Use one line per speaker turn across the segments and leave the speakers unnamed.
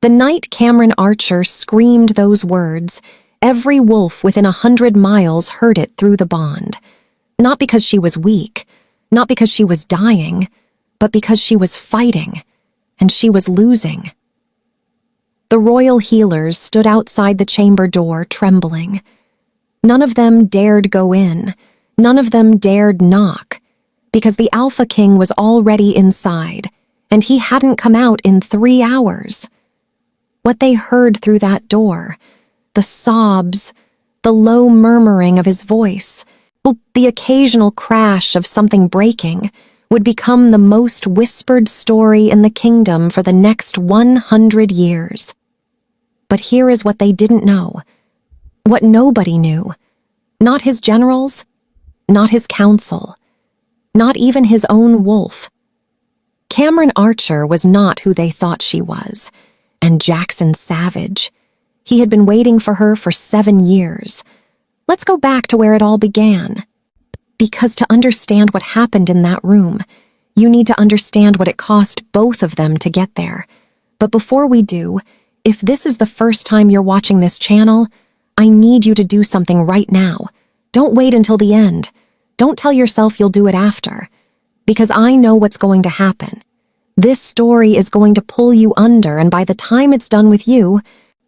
The night Cameron Archer screamed those words, every wolf within 100 miles heard it through the bond. Not because she was weak, not because she was dying, but because she was fighting, and she was losing. The royal healers stood outside the chamber door, trembling. None of them dared go in. None of them dared knock, because the Alpha King was already inside, and he hadn't come out in 3 hours. What they heard through that door, the sobs, the low murmuring of his voice, the occasional crash of something breaking, would become the most whispered story in the kingdom for the next 100 years. But here is what they didn't know, what nobody knew. Not his generals, not his council, not even his own wolf. Cameron Archer was not who they thought she was, and Jackson Savage. He had been waiting for her for 7 years. Let's go back to where it all began. Because to understand what happened in that room, you need to understand what it cost both of them to get there. But before we do, if this is the first time you're watching this channel, I need you to do something right now. Don't wait until the end. Don't tell yourself you'll do it after. Because I know what's going to happen. This story is going to pull you under, and by the time it's done with you,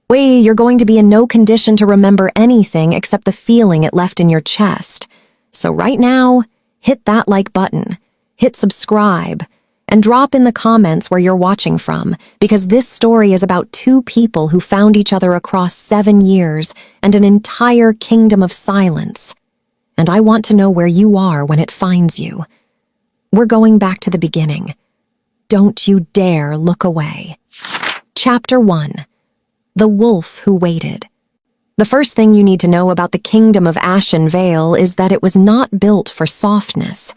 you're going to be in no condition to remember anything except the feeling it left in your chest. So right now, hit that like button, hit subscribe, and drop in the comments where you're watching from, because this story is about 2 people who found each other across 7 years and an entire kingdom of silence. And I want to know where you are when it finds you. We're going back to the beginning. Don't you dare look away. Chapter 1. The Wolf Who Waited. The first thing you need to know about the kingdom of Ashen Vale is that it was not built for softness.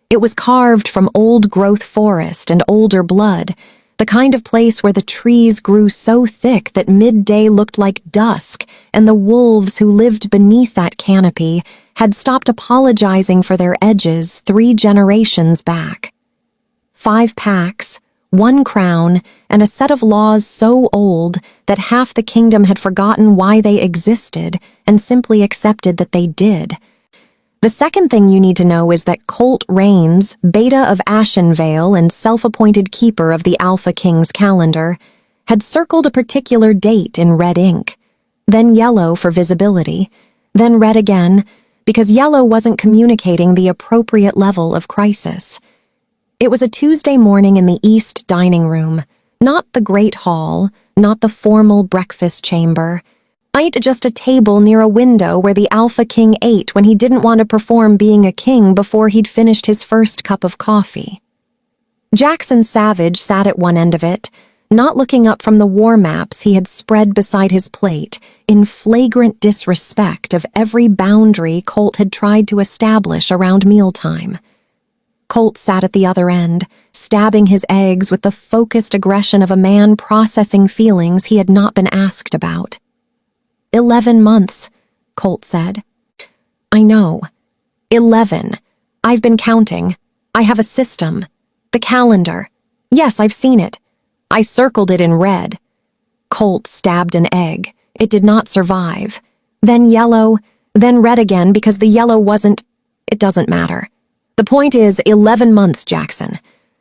It was carved from old-growth forest and older blood, the kind of place where the trees grew so thick that midday looked like dusk, and the wolves who lived beneath that canopy had stopped apologizing for their edges 3 generations back. 5 packs, 1 crown, and a set of laws so old that half the kingdom had forgotten why they existed and simply accepted that they did. The second thing you need to know is that Colt Rains, Beta of Ashen Vale and self-appointed keeper of the Alpha King's calendar, had circled a particular date in red ink, then yellow for visibility, then red again, because yellow wasn't communicating the appropriate level of crisis. It was a Tuesday morning in the East dining room, not the Great Hall, not the formal breakfast chamber, just a table near a window where the Alpha King ate when he didn't want to perform being a king before he'd finished his first cup of coffee. Jackson Savage sat at one end of it, not looking up from the war maps he had spread beside his plate, in flagrant disrespect of every boundary Colt had tried to establish around mealtime. Colt sat at the other end, stabbing his eggs with the focused aggression of a man processing feelings he had not been asked about. 11 months, Colt said. I know. 11. I've been counting. I have a system. The calendar. Yes, I've seen it. I circled it in red. Colt stabbed an egg. It did not survive. Then yellow, then red again because the yellow wasn't... It doesn't matter. The point is 11 months, Jackson.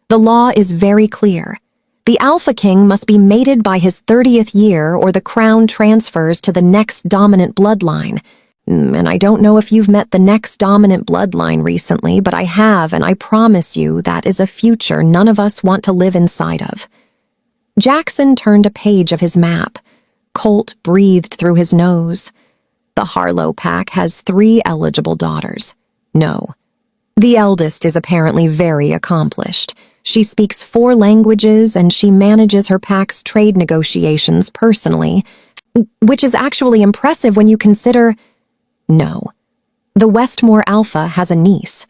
The law is very clear. The Alpha King must be mated by his 30th year or the crown transfers to the next dominant bloodline. And I don't know if you've met the next dominant bloodline recently, but I have, and I promise you that is a future none of us want to live inside of. Jackson turned a page of his map. Colt breathed through his nose. The Harlow pack has 3 eligible daughters. No. The eldest is apparently very accomplished. She speaks 4 languages and she manages her pack's trade negotiations personally, which is actually impressive when you consider... No. The Westmore Alpha has a niece.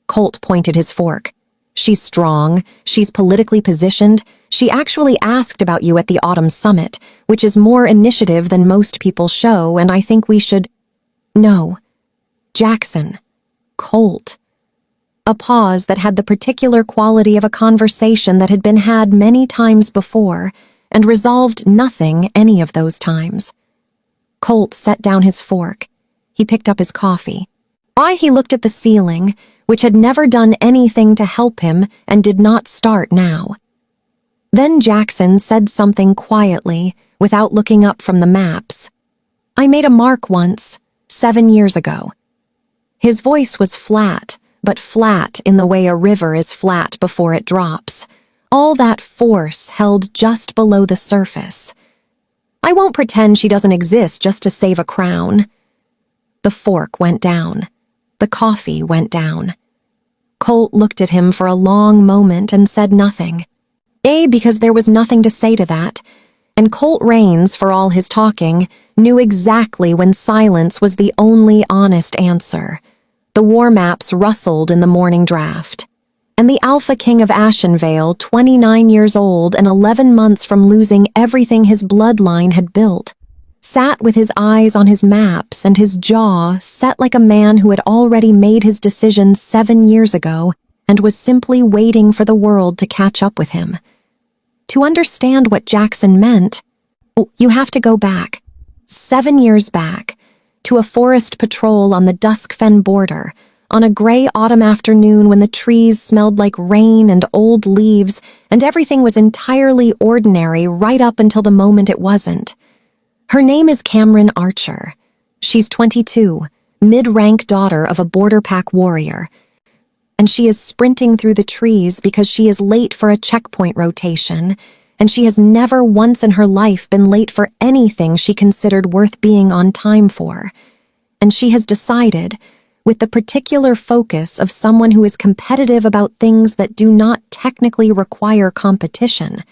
Colt pointed his fork. She's strong, she's politically positioned, she actually asked about you at the Autumn Summit, which is more initiative than most people show, and I think we should... No. Jackson. Colt. A pause that had the particular quality of a conversation that had been had many times before, and resolved nothing any of those times. Colt set down his fork. He picked up his coffee. He looked at the ceiling, which had never done anything to help him and did not start now. Then Jackson said something quietly, without looking up from the maps. "I made a mark once, 7 years ago." His voice was flat, but flat in the way a river is flat before it drops. All that force held just below the surface. "I won't pretend she doesn't exist just to save a crown." The fork went down. The coffee went down. Colt looked at him for a long moment and said nothing. Because there was nothing to say to that, and Colt Raines, for all his talking, knew exactly when silence was the only honest answer. The war maps rustled in the morning draft, and the Alpha King of Ashenvale, 29 years old and 11 months from losing everything his bloodline had built, sat with his eyes on his maps and his jaw set like a man who had already made his decision 7 years ago and was simply waiting for the world to catch up with him. To understand what Jackson meant, you have to go back, 7 years back, to a forest patrol on the Duskfen border, on a gray autumn afternoon when the trees smelled like rain and old leaves and everything was entirely ordinary right up until the moment it wasn't. Her name is Cameron Archer. She's 22, mid-rank daughter of a border pack warrior, and she is sprinting through the trees because she is late for a checkpoint rotation, and she has never once in her life been late for anything she considered worth being on time for. And she has decided, with the particular focus of someone who is competitive about things that do not technically require competition,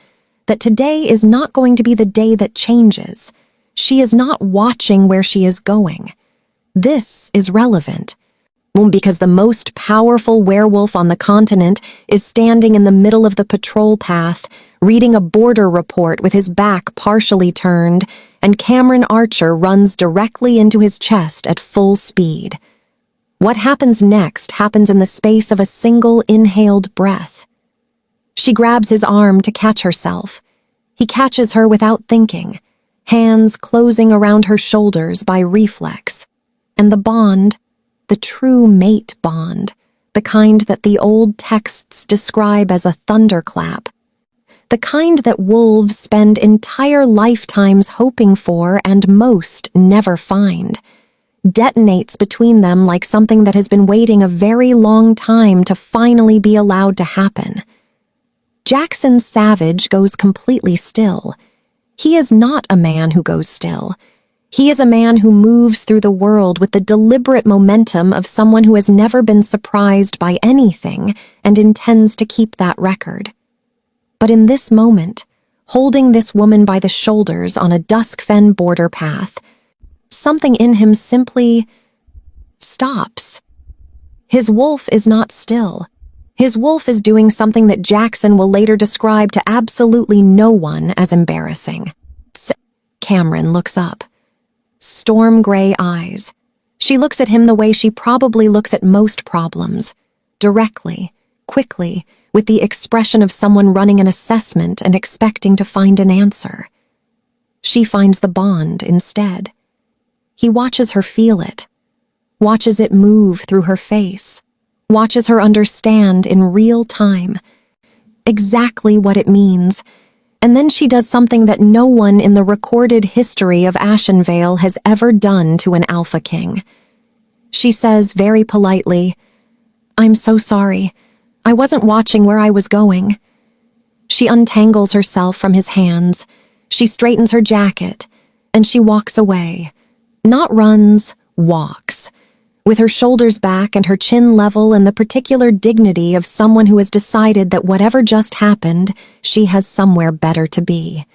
that today is not going to be the day that changes. She is not watching where she is going. This is relevant. Because the most powerful werewolf on the continent is standing in the middle of the patrol path, reading a border report with his back partially turned, and Cameron Archer runs directly into his chest at full speed. What happens next happens in the space of a single inhaled breath. She grabs his arm to catch herself. He catches her without thinking, hands closing around her shoulders by reflex, and the bond, the true mate bond, the kind that the old texts describe as a thunderclap, the kind that wolves spend entire lifetimes hoping for and most never find, detonates between them like something that has been waiting a very long time to finally be allowed to happen. Jackson Savage goes completely still. He is not a man who goes still. He is a man who moves through the world with the deliberate momentum of someone who has never been surprised by anything and intends to keep that record. But in this moment, holding this woman by the shoulders on a Duskfen border path, something in him simply stops. His wolf is not still. His wolf is doing something that Jackson will later describe to absolutely no one as embarrassing. Cameron looks up. Storm gray eyes. She looks at him the way she probably looks at most problems. Directly, quickly, with the expression of someone running an assessment and expecting to find an answer. She finds the bond instead. He watches her feel it, watches it move through her face, watches her understand in real time exactly what it means. And then she does something that no one in the recorded history of Ashenvale has ever done to an Alpha King. She says very politely, "I'm so sorry. I wasn't watching where I was going." She untangles herself from his hands. She straightens her jacket, and she walks away. Not runs, walks. With her shoulders back and her chin level and the particular dignity of someone who has decided that whatever just happened, she has somewhere better to be.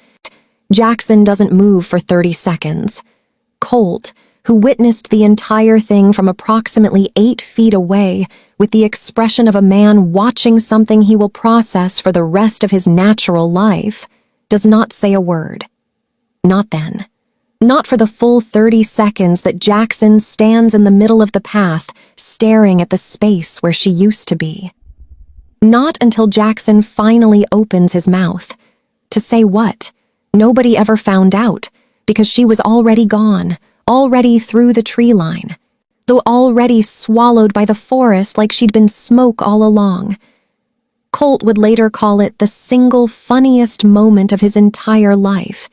Jackson doesn't move for 30 seconds. Colt, who witnessed the entire thing from approximately 8 feet away, with the expression of a man watching something he will process for the rest of his natural life, does not say a word. Not then. Not for the full 30 seconds that Jackson stands in the middle of the path, staring at the space where she used to be. Not until Jackson finally opens his mouth. To say what? Nobody ever found out, because she was already gone, already through the tree line, though already swallowed by the forest like she'd been smoke all along. Colt would later call it the single funniest moment of his entire life.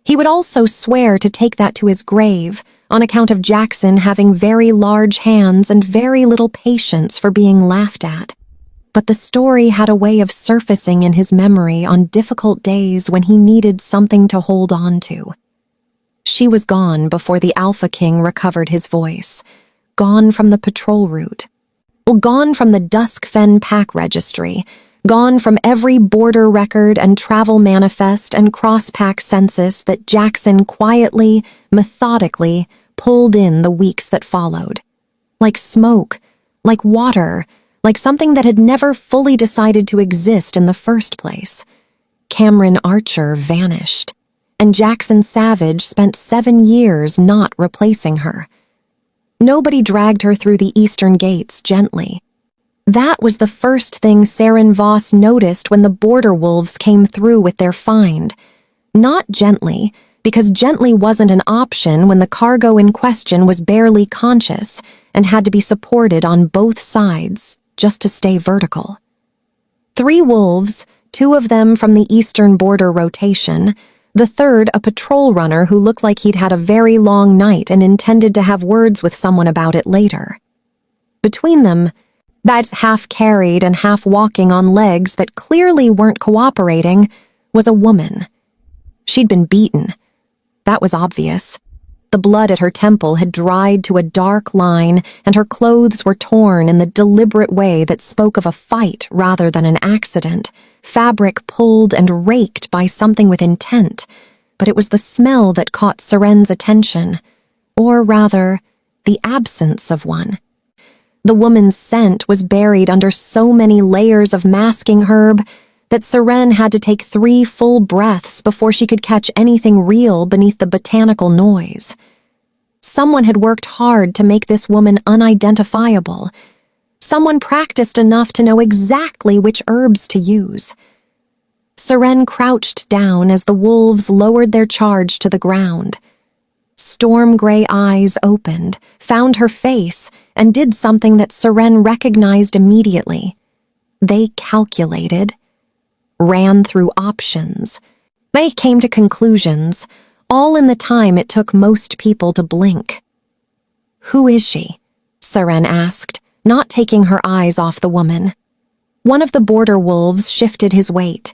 He would also swear to take that to his grave, on account of Jackson having very large hands and very little patience for being laughed at. But the story had a way of surfacing in his memory on difficult days when he needed something to hold on to. She was gone before the Alpha King recovered his voice, gone from the patrol route. Well, gone from the Dusk Fen pack registry, gone from every border record and travel manifest and cross-pack census that Jackson quietly, methodically pulled in the weeks that followed. Like smoke, like water, like something that had never fully decided to exist in the first place. Cameron Archer vanished, and Jackson Savage spent 7 years not replacing her. Nobody dragged her through the eastern gates gently. That was the first thing Saren Voss noticed when the border wolves came through with their find. Not gently, because gently wasn't an option when the cargo in question was barely conscious and had to be supported on both sides just to stay vertical. 3 wolves, 2 of them from the eastern border rotation, the third a patrol runner who looked like he'd had a very long night and intended to have words with someone about it later. Between them, that's half carried and half walking on legs that clearly weren't cooperating, was a woman. She'd been beaten. That was obvious. The blood at her temple had dried to a dark line, and her clothes were torn in the deliberate way that spoke of a fight rather than an accident, fabric pulled and raked by something with intent. But it was the smell that caught Saren's attention, or rather, the absence of one. The woman's scent was buried under so many layers of masking herb that Saren had to take 3 full breaths before she could catch anything real beneath the botanical noise. Someone had worked hard to make this woman unidentifiable. Someone practiced enough to know exactly which herbs to use. Saren crouched down as the wolves lowered their charge to the ground. Storm-gray eyes opened, found her face, and did something that Saren recognized immediately. They calculated, ran through options. They came to conclusions, all in the time it took most people to blink. "Who is she?" Saren asked, not taking her eyes off the woman. One of the border wolves shifted his weight.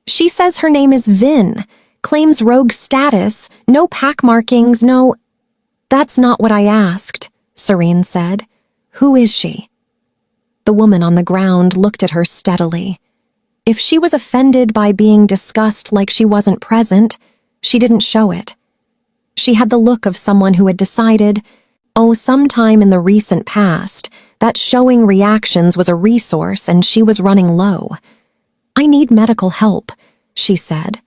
"She says her name is Vin, claims rogue status, no pack markings, no—" "That's not what I asked," Serene said. "Who is she?" The woman on the ground looked at her steadily. If she was offended by being discussed like she wasn't present, she didn't show it. She had the look of someone who had decided, sometime in the recent past, that showing reactions was a resource and she was running low. "I need medical help," she said.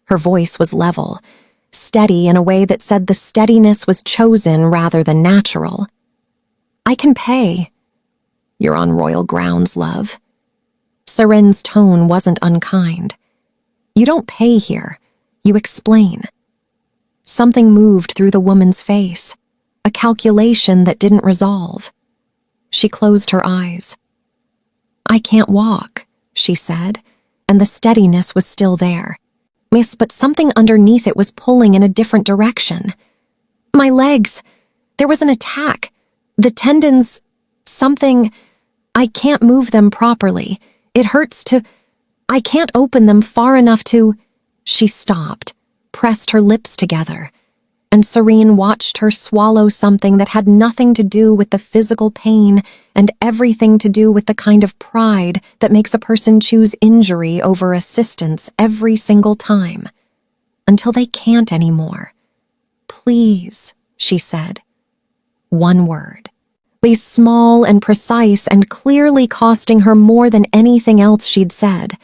Her voice was level, steady in a way that said the steadiness was chosen rather than natural. "I can pay." "You're on royal grounds, love." Saren's tone wasn't unkind. "You don't pay here. You explain." Something moved through the woman's face, a calculation that didn't resolve. She closed her eyes. "I can't walk," she said, and the steadiness was still there. "Miss, but something underneath it was pulling in a different direction. My legs, there was an attack. The tendons, something, I can't move them properly. It hurts I can't open them far enough to—" She stopped, pressed her lips together, and Serene watched her swallow something that had nothing to do with the physical pain and everything to do with the kind of pride that makes a person choose injury over assistance every single time, until they can't anymore. "Please," she said. One word. Be small and precise and clearly costing her more than anything else she'd said.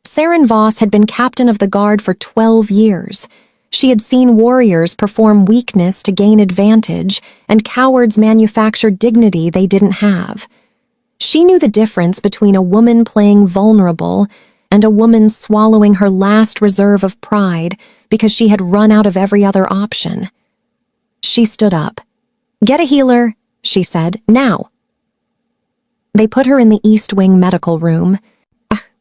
Saren Voss had been captain of the guard for 12 years. She had seen warriors perform weakness to gain advantage and cowards manufacture dignity they didn't have. She knew the difference between a woman playing vulnerable and a woman swallowing her last reserve of pride because she had run out of every other option. She stood up. "Get a healer," she said, "now." They put her in the East Wing medical room,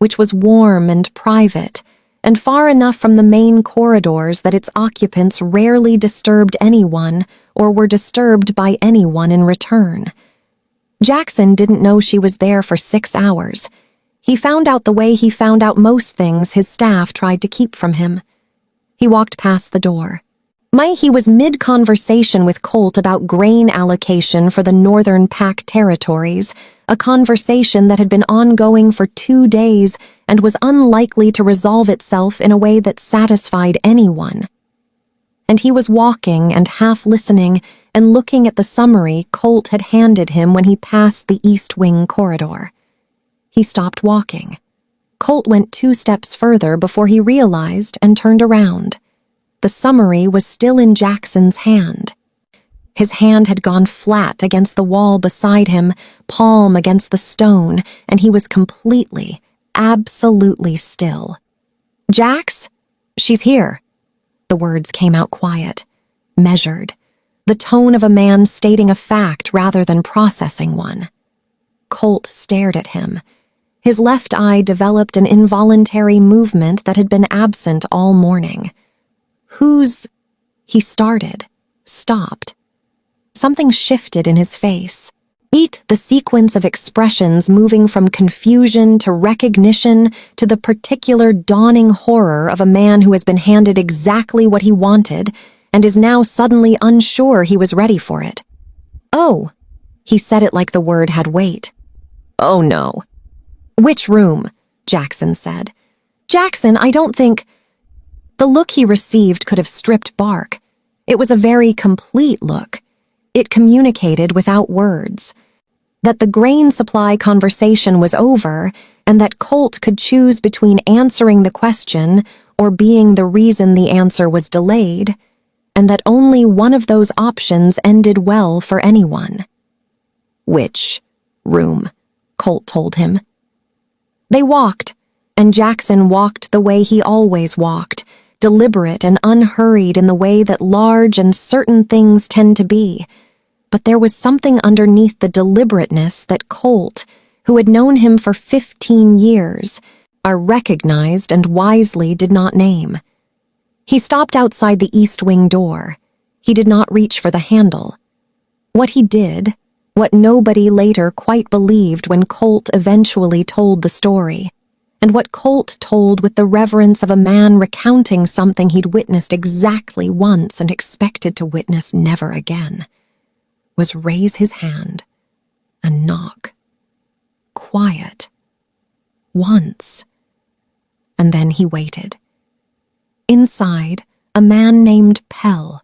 which was warm and private, and far enough from the main corridors that its occupants rarely disturbed anyone or were disturbed by anyone in return. Jackson didn't know she was there for 6 hours. He found out the way he found out most things his staff tried to keep from him. He walked past the door. He was mid-conversation with Colt about grain allocation for the Northern Pac territories, a conversation that had been ongoing for 2 days and was unlikely to resolve itself in a way that satisfied anyone. And he was walking and half listening and looking at the summary Colt had handed him when he passed the East Wing corridor. He stopped walking. Colt went 2 steps further before he realized and turned around. The summary was still in Jackson's hand. His hand had gone flat against the wall beside him, palm against the stone, and he was completely, absolutely still. "Jax? She's here." The words came out quiet, measured, the tone of a man stating a fact rather than processing one. Colt stared at him. His left eye developed an involuntary movement that had been absent all morning. "Who's—" he started, stopped. Something shifted in his face. The sequence of expressions moving from confusion to recognition to the particular dawning horror of a man who has been handed exactly what he wanted and is now suddenly unsure he was ready for it. "Oh," he said it like the word had weight. "Oh no." "Which room?" Jackson said. "Jackson, I don't think—" The look he received could have stripped bark. It was a very complete look. It communicated without words. That the grain supply conversation was over, and that Colt could choose between answering the question or being the reason the answer was delayed, and that only one of those options ended well for anyone. "Which room?" Colt told him. They walked, and Jackson walked the way he always walked, deliberate and unhurried in the way that large and certain things tend to be. But there was something underneath the deliberateness that Colt, who had known him for 15 years, recognized and wisely did not name. He stopped outside the East Wing door. He did not reach for the handle. What he did, what nobody later quite believed when Colt eventually told the story, and what Colt told with the reverence of a man recounting something he'd witnessed exactly once and expected to witness never again, was raise his hand and knock. Quiet. Once. And then he waited. Inside, a man named Pell,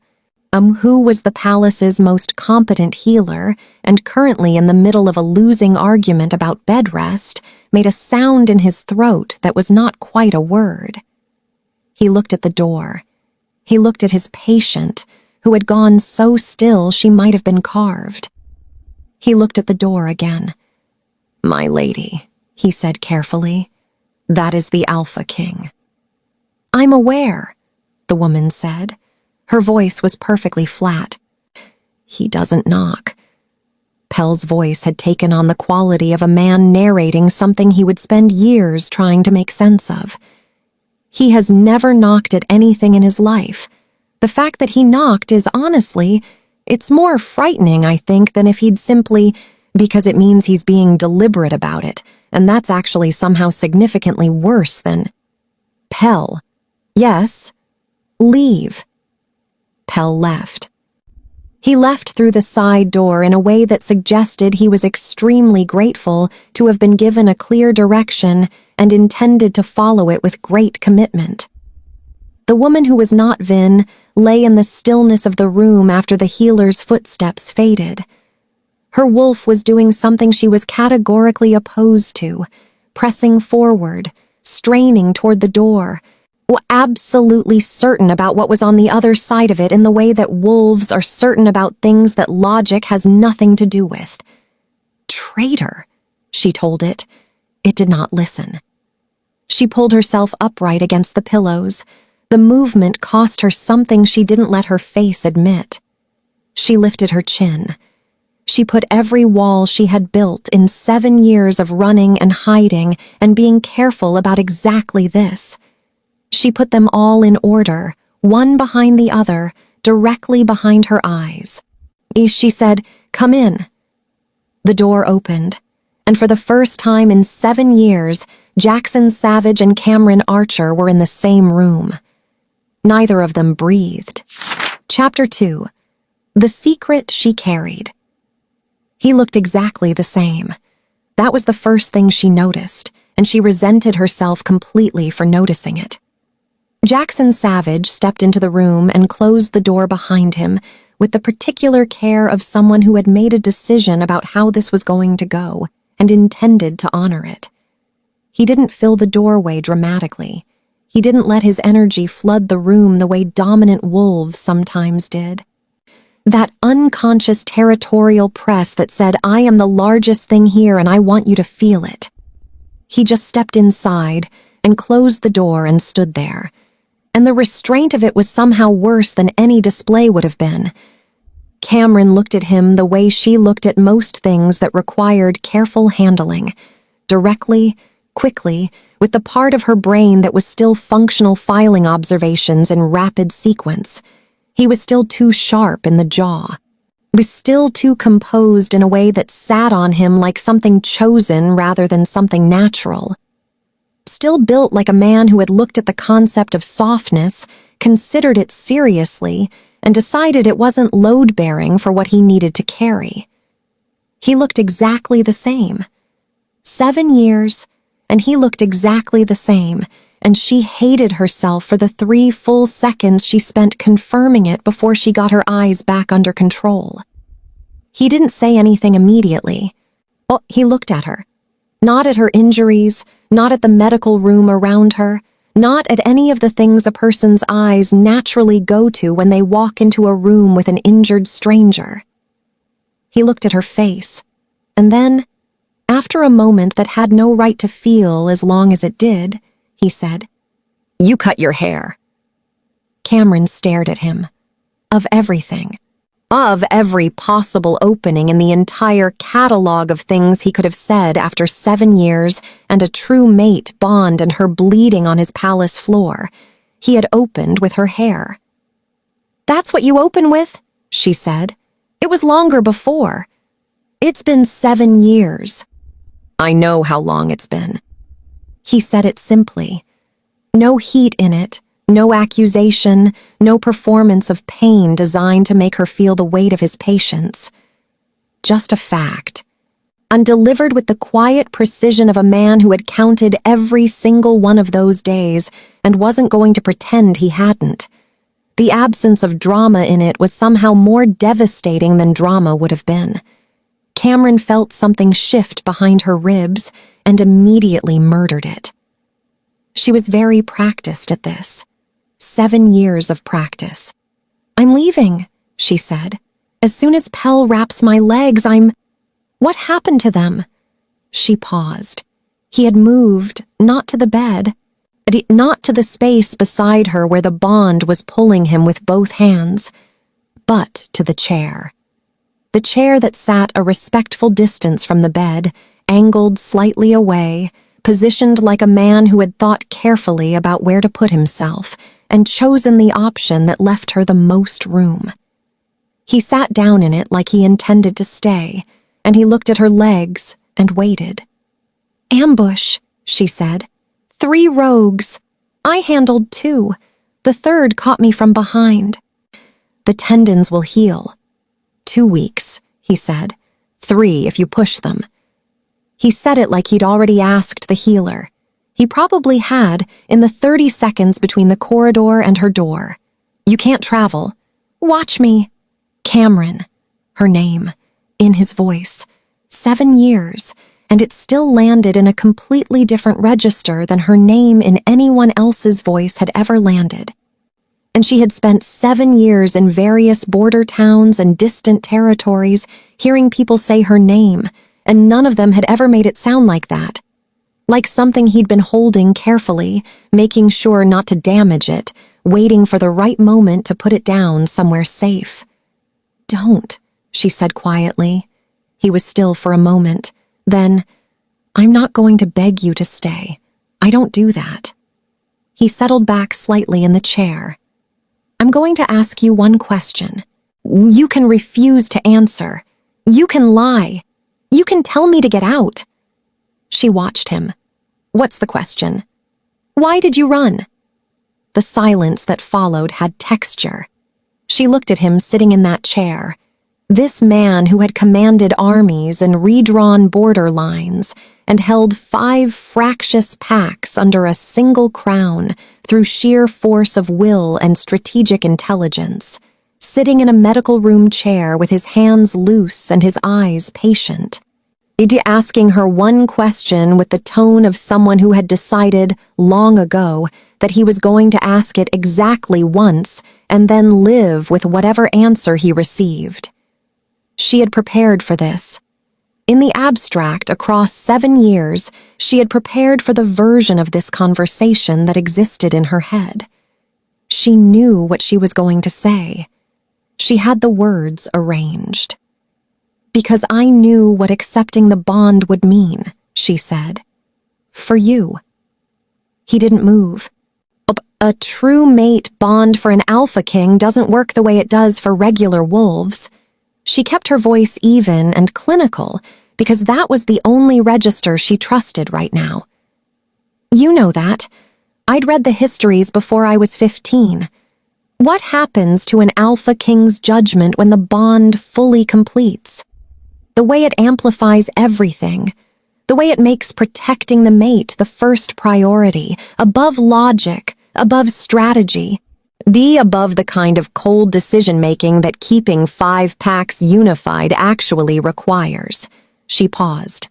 who was the palace's most competent healer and currently in the middle of a losing argument about bed rest, made a sound in his throat that was not quite a word. He looked at the door. He looked at his patient, who had gone so still she might have been carved. He looked at the door again. "My lady," he said carefully, "that is the Alpha King." "I'm aware," the woman said. Her voice was perfectly flat. "He doesn't knock." Pell's voice had taken on the quality of a man narrating something he would spend years trying to make sense of. He has never knocked at anything in his life. The fact that he knocked is honestly, it's more frightening, I think, than if he'd simply, because it means he's being deliberate about it, and that's actually somehow significantly worse than... Pell. Yes. Leave. Pell left. He left through the side door in a way that suggested he was extremely grateful to have been given a clear direction and intended to follow it with great commitment. The woman who was not Vin lay in the stillness of the room after the healer's footsteps faded. Her wolf was doing something she was categorically opposed to, pressing forward, straining toward the door, absolutely certain about what was on the other side of it in the way that wolves are certain about things that logic has nothing to do with. "Traitor," she told it. It did not listen. She pulled herself upright against the pillows. The movement cost her something she didn't let her face admit. She lifted her chin. She put every wall she had built in 7 years of running and hiding and being careful about exactly this. She put them all in order, one behind the other, directly behind her eyes. She said, "Come in." The door opened, and for the first time in 7 years, Jackson Savage and Cameron Archer were in the same room. Neither of them breathed. Chapter 2. The Secret She Carried. He looked exactly the same. That was the first thing she noticed, and she resented herself completely for noticing it. Jackson Savage stepped into the room and closed the door behind him with the particular care of someone who had made a decision about how this was going to go and intended to honor it. He didn't fill the doorway dramatically. He didn't let his energy flood the room the way dominant wolves sometimes did. That unconscious territorial press that said, "I am the largest thing here and I want you to feel it." He just stepped inside and closed the door and stood there. And the restraint of it was somehow worse than any display would have been. Cameron looked at him the way she looked at most things that required careful handling, directly, quickly, with the part of her brain that was still functional filing observations in rapid sequence. He was still too sharp in the jaw. Was still too composed in a way that sat on him like something chosen rather than something natural. Still built like a man who had looked at the concept of softness, considered it seriously, and decided it wasn't load-bearing for what he needed to carry. He looked exactly the same. 7 years, and he looked exactly the same, and she hated herself for the 3 full seconds she spent confirming it before she got her eyes back under control. He didn't say anything immediately. Oh, he looked at her. Not at her injuries, not at the medical room around her, not at any of the things a person's eyes naturally go to when they walk into a room with an injured stranger. He looked at her face, and then, after a moment that had no right to feel as long as it did, he said, "You cut your hair." Cameron stared at him. Of everything. Of every possible opening in the entire catalog of things he could have said after 7 years and a true mate bond and her bleeding on his palace floor, he had opened with her hair. "That's what you open with?" she said. "It was longer before. It's been 7 years. "I know how long it's been." He said it simply. No heat in it, no accusation, no performance of pain designed to make her feel the weight of his patience. Just a fact. And delivered with the quiet precision of a man who had counted every single one of those days and wasn't going to pretend he hadn't. The absence of drama in it was somehow more devastating than drama would have been. Cameron felt something shift behind her ribs and immediately murdered it. She was very practiced at this. 7 years of practice. "I'm leaving," she said. "As soon as Pell wraps my legs, What happened to them?" She paused. He had moved, not to the bed, not to the space beside her where the bond was pulling him with both hands, but to the chair. The chair that sat a respectful distance from the bed, angled slightly away, positioned like a man who had thought carefully about where to put himself and chosen the option that left her the most room. He sat down in it like he intended to stay, and he looked at her legs and waited. "Ambush," she said. 3 rogues. I handled 2. The 3rd caught me from behind. The tendons will heal. 2 weeks, he said. 3 if you push them. He said it like he'd already asked the healer. He probably had in the 30 seconds between the corridor and her door. "You can't travel. Watch me." Cameron, her name, in his voice. 7 years, and it still landed in a completely different register than her name in anyone else's voice had ever landed. And she had spent 7 years in various border towns and distant territories hearing people say her name, and none of them had ever made it sound like that. like something he'd been holding carefully, making sure not to damage it, waiting for the right moment to put it down somewhere safe. "Don't," she said quietly. He was still for a moment. Then, "I'm not going to beg you to stay. I don't do that." He settled back slightly in the chair. "I'm going to ask you one question. You can refuse to answer. You can lie. You can tell me to get out." She watched him. "What's the question?" "Why did you run?" The silence that followed had texture. She looked at him sitting in that chair. This man who had commanded armies and redrawn border lines and held 5 fractious packs under a single crown through sheer force of will and strategic intelligence, sitting in a medical room chair with his hands loose and his eyes patient. Asking her one question with the tone of someone who had decided long ago that he was going to ask it exactly once and then live with whatever answer he received. She had prepared for this. In the abstract, across 7 years, she had prepared for the version of this conversation that existed in her head. She knew what she was going to say. She had the words arranged. "Because I knew what accepting the bond would mean," she said. "For you." He didn't move. A true mate bond for an alpha king doesn't work the way it does for regular wolves. She kept her voice even and clinical because that was the only register she trusted right now. "You know that. I'd read the histories before I was 15. What happens to an alpha king's judgment when the bond fully completes? The way it amplifies everything. The way it makes protecting the mate the first priority, above logic, above strategy, above the kind of cold decision-making that keeping 5 packs unified actually requires." She paused.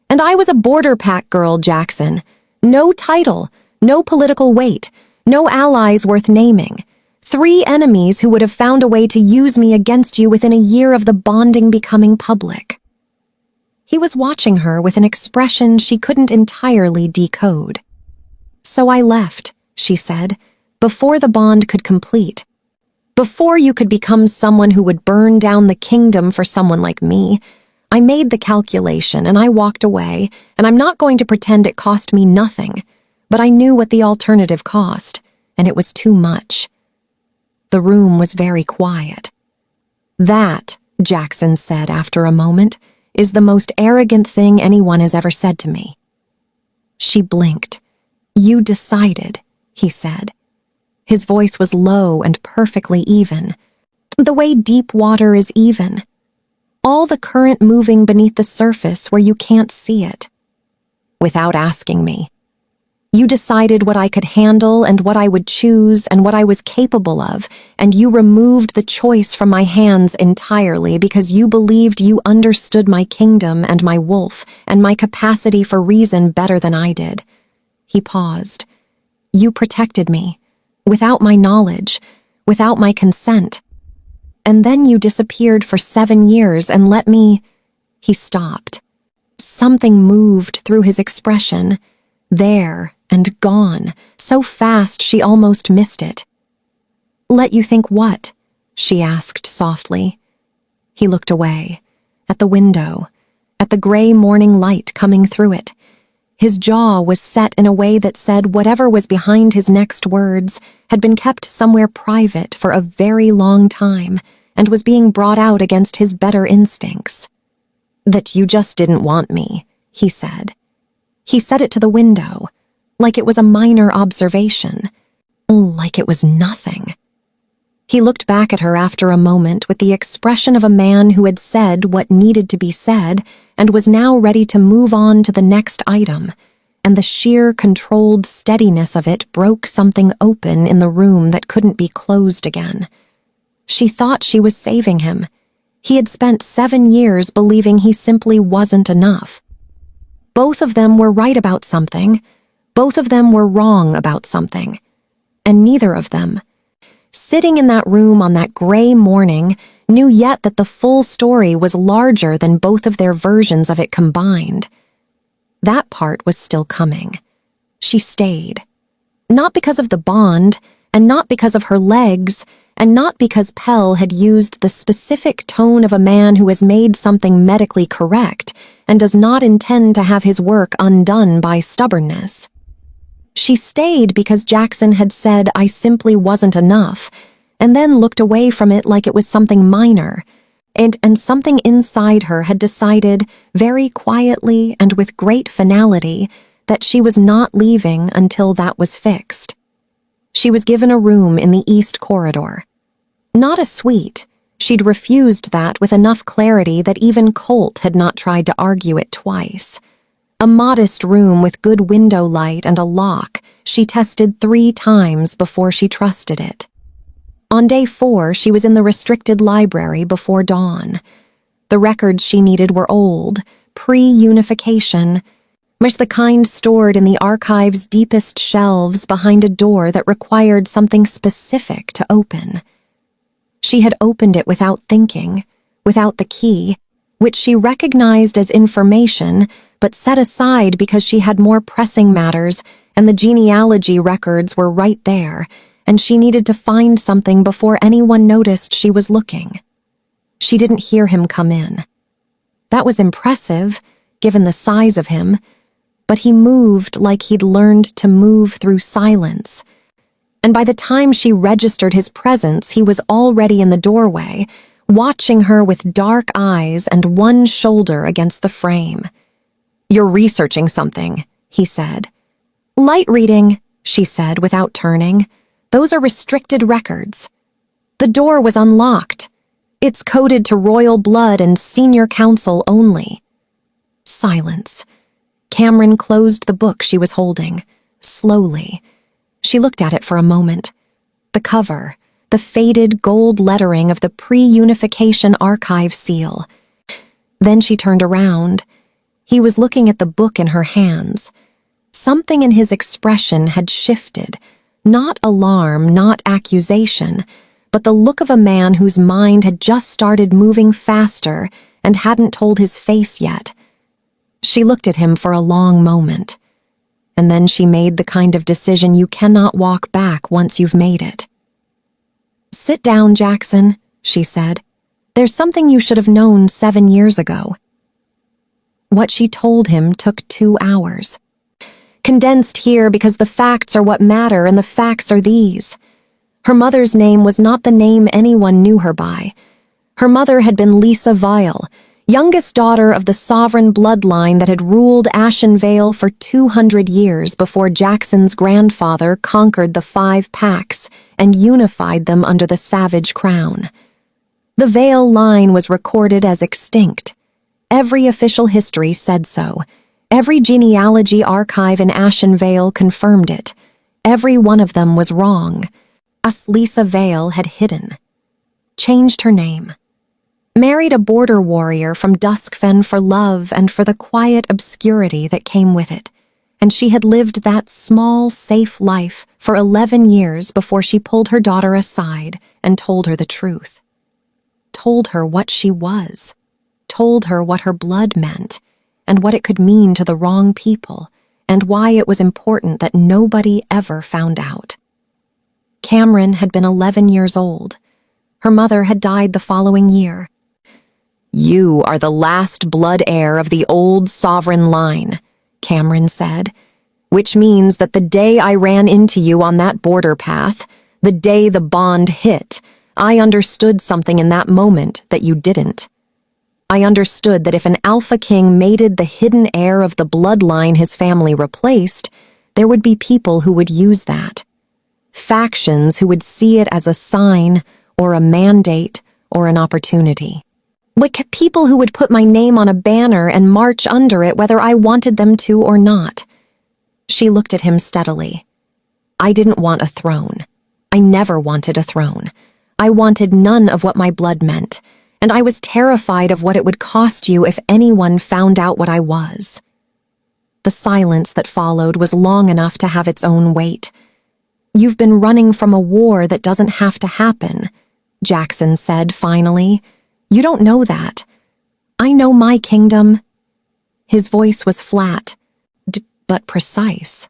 "And I was a border pack girl, Jackson. No title, no political weight, no allies worth naming. 3 enemies who would have found a way to use me against you within a year of the bonding becoming public." He was watching her with an expression she couldn't entirely decode. "So I left," she said, "before the bond could complete. Before you could become someone who would burn down the kingdom for someone like me. I made the calculation and I walked away, and I'm not going to pretend it cost me nothing, but I knew what the alternative cost, and it was too much." The room was very quiet. "That," Jackson said after a moment, "is the most arrogant thing anyone has ever said to me." She blinked. "You decided," he said. His voice was low and perfectly even, the way deep water is even. All the current moving beneath the surface where you can't see it. "Without asking me. You decided what I could handle and what I would choose and what I was capable of, and you removed the choice from my hands entirely because you believed you understood my kingdom and my wolf and my capacity for reason better than I did." He paused. "You protected me, without my knowledge, without my consent. And then you disappeared for 7 years and let me—" He stopped. Something moved through his expression. There and gone, so fast she almost missed it. "Let you think what?" she asked softly. He looked away, at the window, at the gray morning light coming through it. His jaw was set in a way that said whatever was behind his next words had been kept somewhere private for a very long time and was being brought out against his better instincts. "That you just didn't want me," he said. He said it to the window, like it was a minor observation, like it was nothing. He looked back at her after a moment with the expression of a man who had said what needed to be said and was now ready to move on to the next item, and the sheer, controlled steadiness of it broke something open in the room that couldn't be closed again. She thought she was saving him. He had spent 7 years believing he simply wasn't enough. Both of them were right about something. Both of them were wrong about something. And neither of them, sitting in that room on that gray morning, knew yet that the full story was larger than both of their versions of it combined. That part was still coming. She stayed. Not because of the bond, and not because of her legs, and not because Pell had used the specific tone of a man who has made something medically correct and does not intend to have his work undone by stubbornness. She stayed because Jackson had said I simply wasn't enough, and then looked away from it like it was something minor, and something inside her had decided, very quietly and with great finality, that she was not leaving until that was fixed. She was given a room in the East Corridor. Not a suite. She'd refused that with enough clarity that even Colt had not tried to argue it twice. A modest room with good window light and a lock she tested 3 times before she trusted it. On day 4, she was in the restricted library before dawn. The records she needed were old, pre-unification, much the kind stored in the archive's deepest shelves behind a door that required something specific to open. She had opened it without thinking, without the key, which she recognized as information but set aside because she had more pressing matters and the genealogy records were right there, and she needed to find something before anyone noticed she was looking. She didn't hear him come in. That was impressive, given the size of him, but he moved like he'd learned to move through silence. And by the time she registered his presence, he was already in the doorway, watching her with dark eyes and one shoulder against the frame. "You're researching something," he said. "Light reading," she said without turning. "Those are restricted records." The door was unlocked. "It's coded to royal blood and senior counsel only." Silence. Cameron closed the book she was holding, slowly. She looked at it for a moment. The cover, the faded gold lettering of the pre-unification archive seal. Then she turned around. He was looking at the book in her hands. Something in his expression had shifted. Not alarm, not accusation, but the look of a man whose mind had just started moving faster and hadn't told his face yet. She looked at him for a long moment, and then she made the kind of decision you cannot walk back once you've made it. "Sit down, Jackson," she said. "There's something you should have known 7 years ago." What she told him took 2 hours. Condensed here because the facts are what matter, and the facts are these. Her mother's name was not the name anyone knew her by. Her mother had been Lisa Vile, youngest daughter of the sovereign bloodline that had ruled Ashen Vale for 200 years before Jackson's grandfather conquered the 5 packs and unified them under the savage crown. The Vale line was recorded as extinct. Every official history said so. Every genealogy archive in Ashen Vale confirmed it. Every one of them was wrong. As Lisa Vale had hidden. Changed her name. Married a border warrior from Duskfen for love and for the quiet obscurity that came with it. And she had lived that small, safe life for 11 years before she pulled her daughter aside and told her the truth. Told her what she was. Told her what her blood meant, and what it could mean to the wrong people, and why it was important that nobody ever found out. Cameron had been 11 years old. Her mother had died the following year. "You are the last blood heir of the old sovereign line," Cameron said, "which means that the day I ran into you on that border path, the day the bond hit, I understood something in that moment that you didn't. I understood that if an Alpha King mated the hidden heir of the bloodline his family replaced, there would be people who would use that. Factions who would see it as a sign or a mandate or an opportunity. Like people who would put my name on a banner and march under it whether I wanted them to or not." She looked at him steadily. "I didn't want a throne. I never wanted a throne. I wanted none of what my blood meant. And I was terrified of what it would cost you if anyone found out what I was." The silence that followed was long enough to have its own weight. "You've been running from a war that doesn't have to happen," Jackson said finally. "You don't know that. I know my kingdom." His voice was flat, but precise.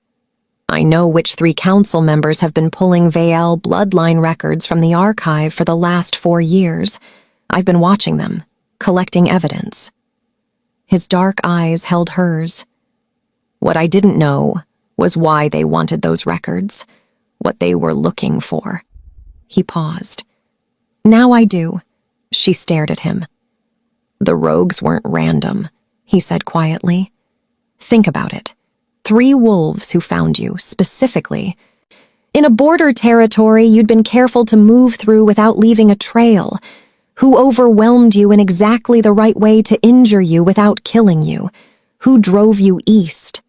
I know which 3 council members have been pulling Vael bloodline records from the archive for the last 4 years. I've been watching them, collecting evidence. His dark eyes held hers. What I didn't know was why they wanted those records, what they were looking for. He paused. Now I do. She stared at him. The rogues weren't random, he said quietly. Think about it. 3 wolves who found you, specifically. In a border territory you'd been careful to move through without leaving a trail, who overwhelmed you in exactly the right way to injure you without killing you, who drove you east.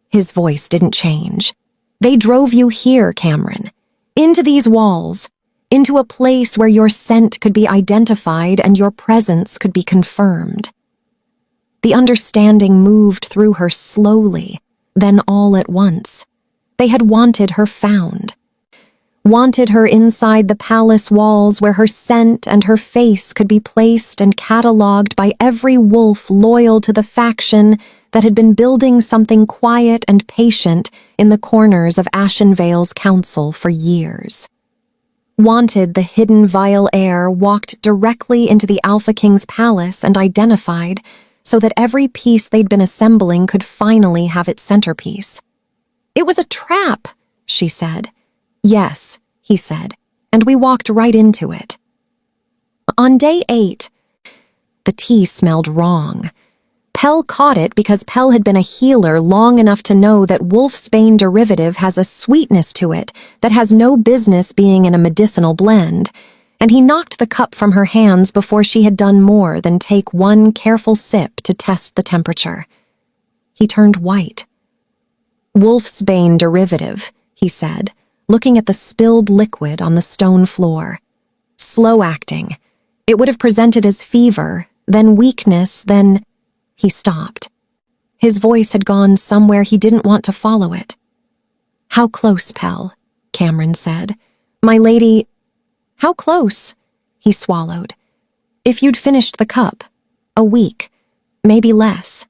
His voice didn't change. They drove you here, Cameron, into these walls, into a place where your scent could be identified and your presence could be confirmed. The understanding moved through her slowly, then all at once. They had wanted her found. Wanted her inside the palace walls where her scent and her face could be placed and catalogued by every wolf loyal to the faction that had been building something quiet and patient in the corners of Ashenvale's council for years. Wanted the hidden vile heir walked directly into the Alpha King's palace and identified so that every piece they'd been assembling could finally have its centerpiece. It was a trap, she said. Yes, he said, and we walked right into it. On day 8, the tea smelled wrong. Pell caught it because Pell had been a healer long enough to know that wolfsbane derivative has a sweetness to it that has no business being in a medicinal blend, and he knocked the cup from her hands before she had done more than take one careful sip to test the temperature. He turned white. Wolfsbane derivative, he said, looking at the spilled liquid on the stone floor. Slow acting. It would have presented as fever, then weakness, then... He stopped. His voice had gone somewhere he didn't want to follow it. How close, Pell? Cameron said. My lady... How close? He swallowed. If you'd finished the cup. A week. Maybe less.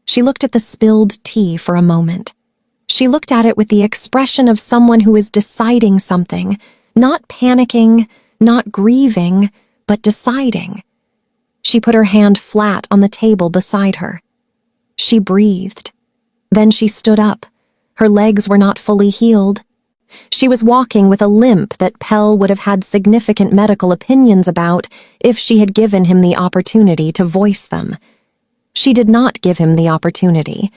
She looked at the spilled tea for a moment. She looked at it with the expression of someone who is deciding something, not panicking, not grieving, but deciding. She put her hand flat on the table beside her. She breathed. Then she stood up. Her legs were not fully healed. She was walking with a limp that Pell would have had significant medical opinions about if she had given him the opportunity to voice them. She did not give him the opportunity.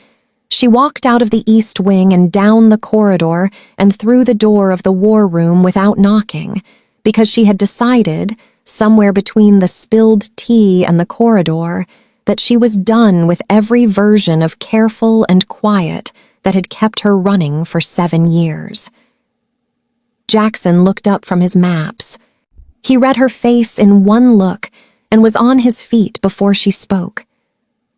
She walked out of the east wing and down the corridor and through the door of the war room without knocking, because she had decided, somewhere between the spilled tea and the corridor, that she was done with every version of careful and quiet that had kept her running for 7 years. Jackson looked up from his maps. He read her face in one look and was on his feet before she spoke.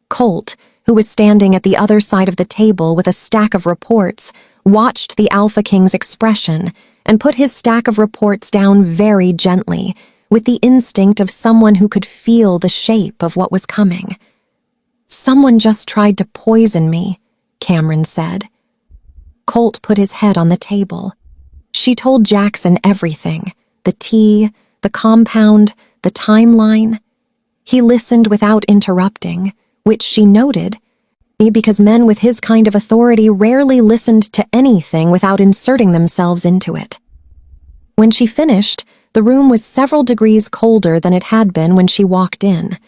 Colt, who was standing at the other side of the table with a stack of reports, watched the Alpha King's expression and put his stack of reports down very gently, with the instinct of someone who could feel the shape of what was coming. Someone just tried to poison me, Cameron said. Colt put his head on the table. She told Jackson everything, the tea, the compound, the timeline. He listened without interrupting, which she noted, because men with his kind of authority rarely listened to anything without inserting themselves into it. When she finished, the room was several degrees colder than it had been when she walked in.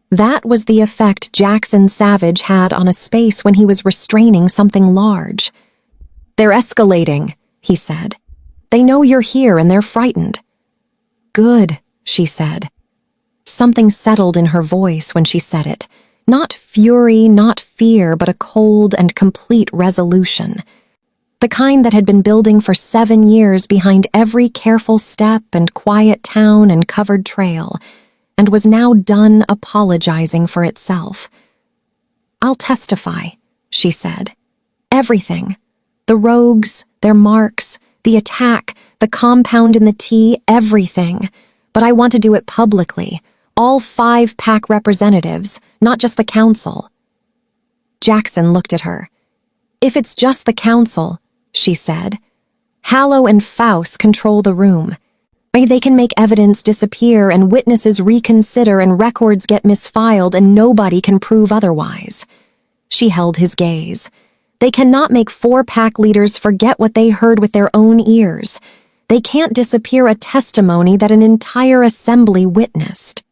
That was the effect Jackson Savage had on a space when he was restraining something large. They're escalating, he said. They know you're here and they're frightened. Good, she said. Something settled in her voice when she said it. Not fury, not fear, but a cold and complete resolution. The kind that had been building for 7 years behind every careful step and quiet town and covered trail, and was now done apologizing for itself. I'll testify, she said. Everything. The rogues, their marks, the attack, the compound in the tea, everything. But I want to do it publicly. All 5 pack representatives, not just the council. Jackson looked at her. "If it's just the council," she said, "Hallow and Faust control the room. They can make evidence disappear and witnesses reconsider and records get misfiled and nobody can prove otherwise." She held his gaze. "They cannot make 4-pack leaders forget what they heard with their own ears. They can't disappear a testimony that an entire assembly witnessed."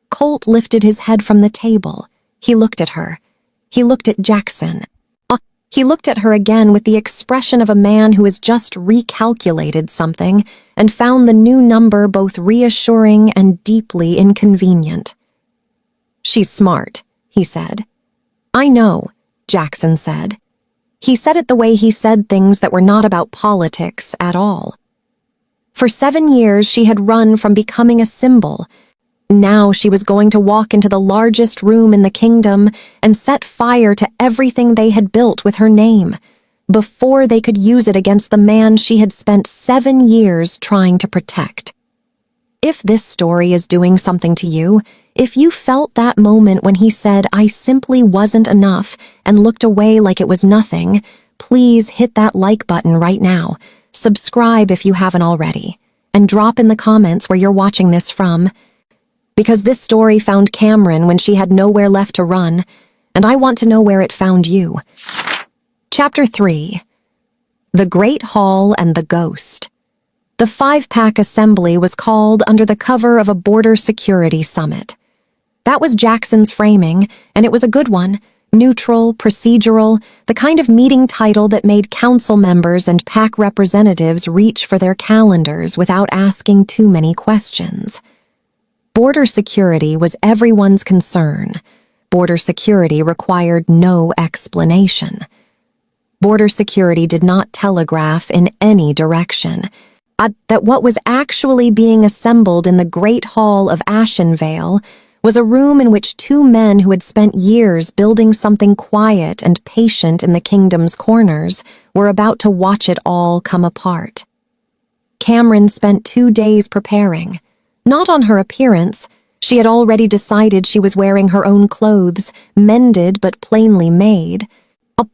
Colt lifted his head from the table. He looked at her. He looked at Jackson. He looked at her again with the expression of a man who has just recalculated something and found the new number both reassuring and deeply inconvenient. "She's smart," he said. "I know," Jackson said. He said it the way he said things that were not about politics at all. For 7 years she had run from becoming a symbol. Now she was going to walk into the largest room in the kingdom and set fire to everything they had built with her name, before they could use it against the man she had spent 7 years trying to protect. If this story is doing something to you, if you felt that moment when he said, "I simply wasn't enough," and looked away like it was nothing, please hit that like button right now, subscribe if you haven't already, and drop in the comments where you're watching this from. Because this story found Cameron when she had nowhere left to run, and I want to know where it found you. Chapter 3. The Great Hall and the Ghost. The 5-pack assembly was called under the cover of a border security summit. That was Jackson's framing, and it was a good one, neutral, procedural, the kind of meeting title that made council members and pack representatives reach for their calendars without asking too many questions. Border security was everyone's concern. Border security required no explanation. Border security did not telegraph in any direction that what was actually being assembled in the Great Hall of Ashenvale was a room in which 2 men who had spent years building something quiet and patient in the kingdom's corners were about to watch it all come apart. Cameron spent 2 days preparing. Not on her appearance. She had already decided she was wearing her own clothes, mended but plainly made,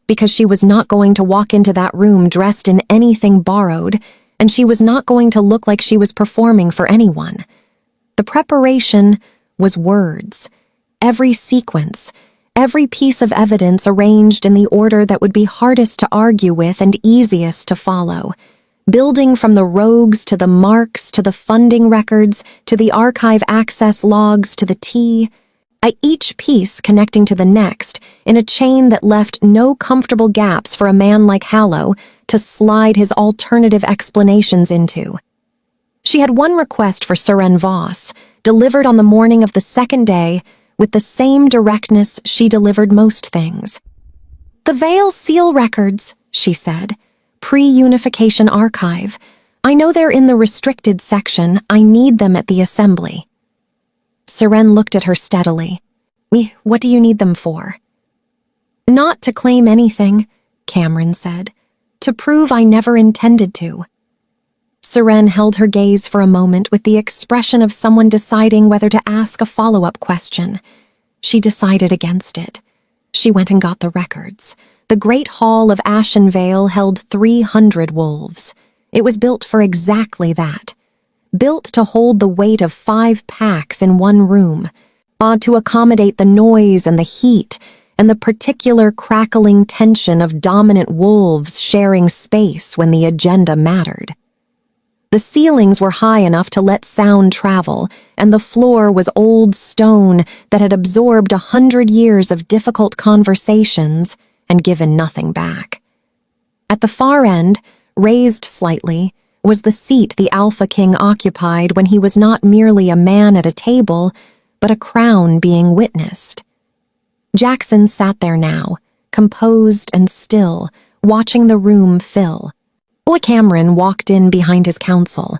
because she was not going to walk into that room dressed in anything borrowed, and she was not going to look like she was performing for anyone. The preparation was words. Every sequence, every piece of evidence arranged in the order that would be hardest to argue with and easiest to follow. Building from the rogues to the marks to the funding records to the archive access logs to the T, each piece connecting to the next in a chain that left no comfortable gaps for a man like Hallow to slide his alternative explanations into. She had one request for Seren Voss, delivered on the morning of the 2nd day with the same directness she delivered most things. "The Vale Seal records," she said. "Pre-unification archive. I know they're in the restricted section. I need them at the assembly." Seren looked at her steadily. "What do you need them for?" "Not to claim anything," Cameron said. "To prove I never intended to." Seren held her gaze for a moment with the expression of someone deciding whether to ask a follow-up question. She decided against it. She went and got the records. The Great Hall of Ashenvale held 300 wolves. It was built for exactly that. Built to hold the weight of 5 packs in one room, to accommodate the noise and the heat, and the particular crackling tension of dominant wolves sharing space when the agenda mattered. The ceilings were high enough to let sound travel, and the floor was old stone that had absorbed 100 years of difficult conversations and given nothing back. At the far end, raised slightly, was the seat the Alpha King occupied when he was not merely a man at a table, but a crown being witnessed. Jackson sat there now, composed and still, watching the room fill. Cameron walked in behind his counsel.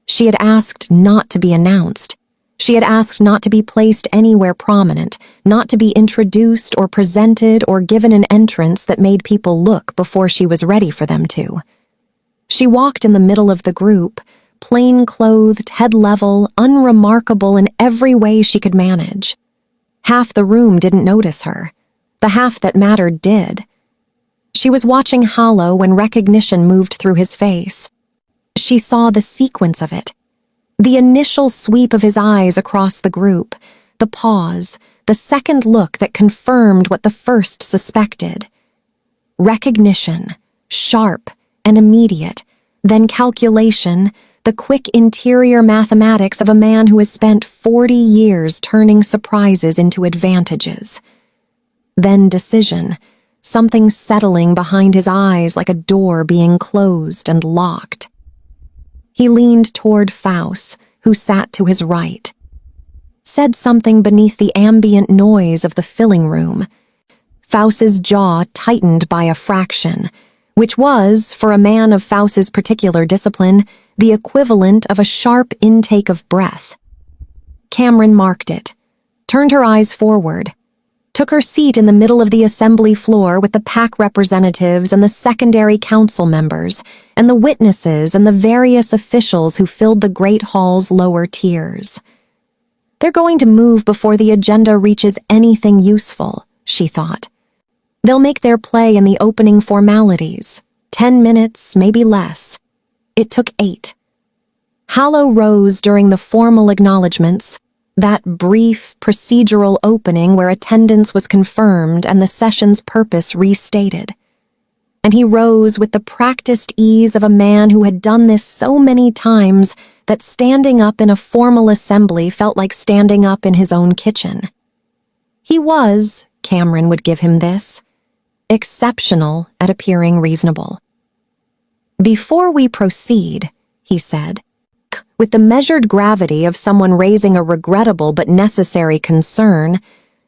She had asked not to be announced. She had asked not to be placed anywhere prominent, not to be introduced or presented or given an entrance that made people look before she was ready for them to. She walked in the middle of the group, plain-clothed, head-level, unremarkable in every way she could manage. Half the room didn't notice her. The half that mattered did. She was watching Hollow when recognition moved through his face. She saw the sequence of it. The initial sweep of his eyes across the group, the pause, the second look that confirmed what the first suspected. Recognition, sharp and immediate, then calculation, the quick interior mathematics of a man who has spent 40 years turning surprises into advantages. Then decision, something settling behind his eyes like a door being closed and locked. He leaned toward Faust, who sat to his right. Said something beneath the ambient noise of the filling room. Faust's jaw tightened by a fraction, which was, for a man of Faust's particular discipline, the equivalent of a sharp intake of breath. Cameron marked it, turned her eyes forward, took her seat in the middle of the assembly floor with the PAC representatives and the secondary council members, and the witnesses and the various officials who filled the Great Hall's lower tiers. They're going to move before the agenda reaches anything useful, she thought. They'll make their play in the opening formalities, 10 minutes, maybe less. It took 8. Hollow rose during the formal acknowledgments, that brief, procedural opening where attendance was confirmed and the session's purpose restated. And he rose with the practiced ease of a man who had done this so many times that standing up in a formal assembly felt like standing up in his own kitchen. He was, Cameron would give him this, exceptional at appearing reasonable. Before we proceed, he said, with the measured gravity of someone raising a regrettable but necessary concern,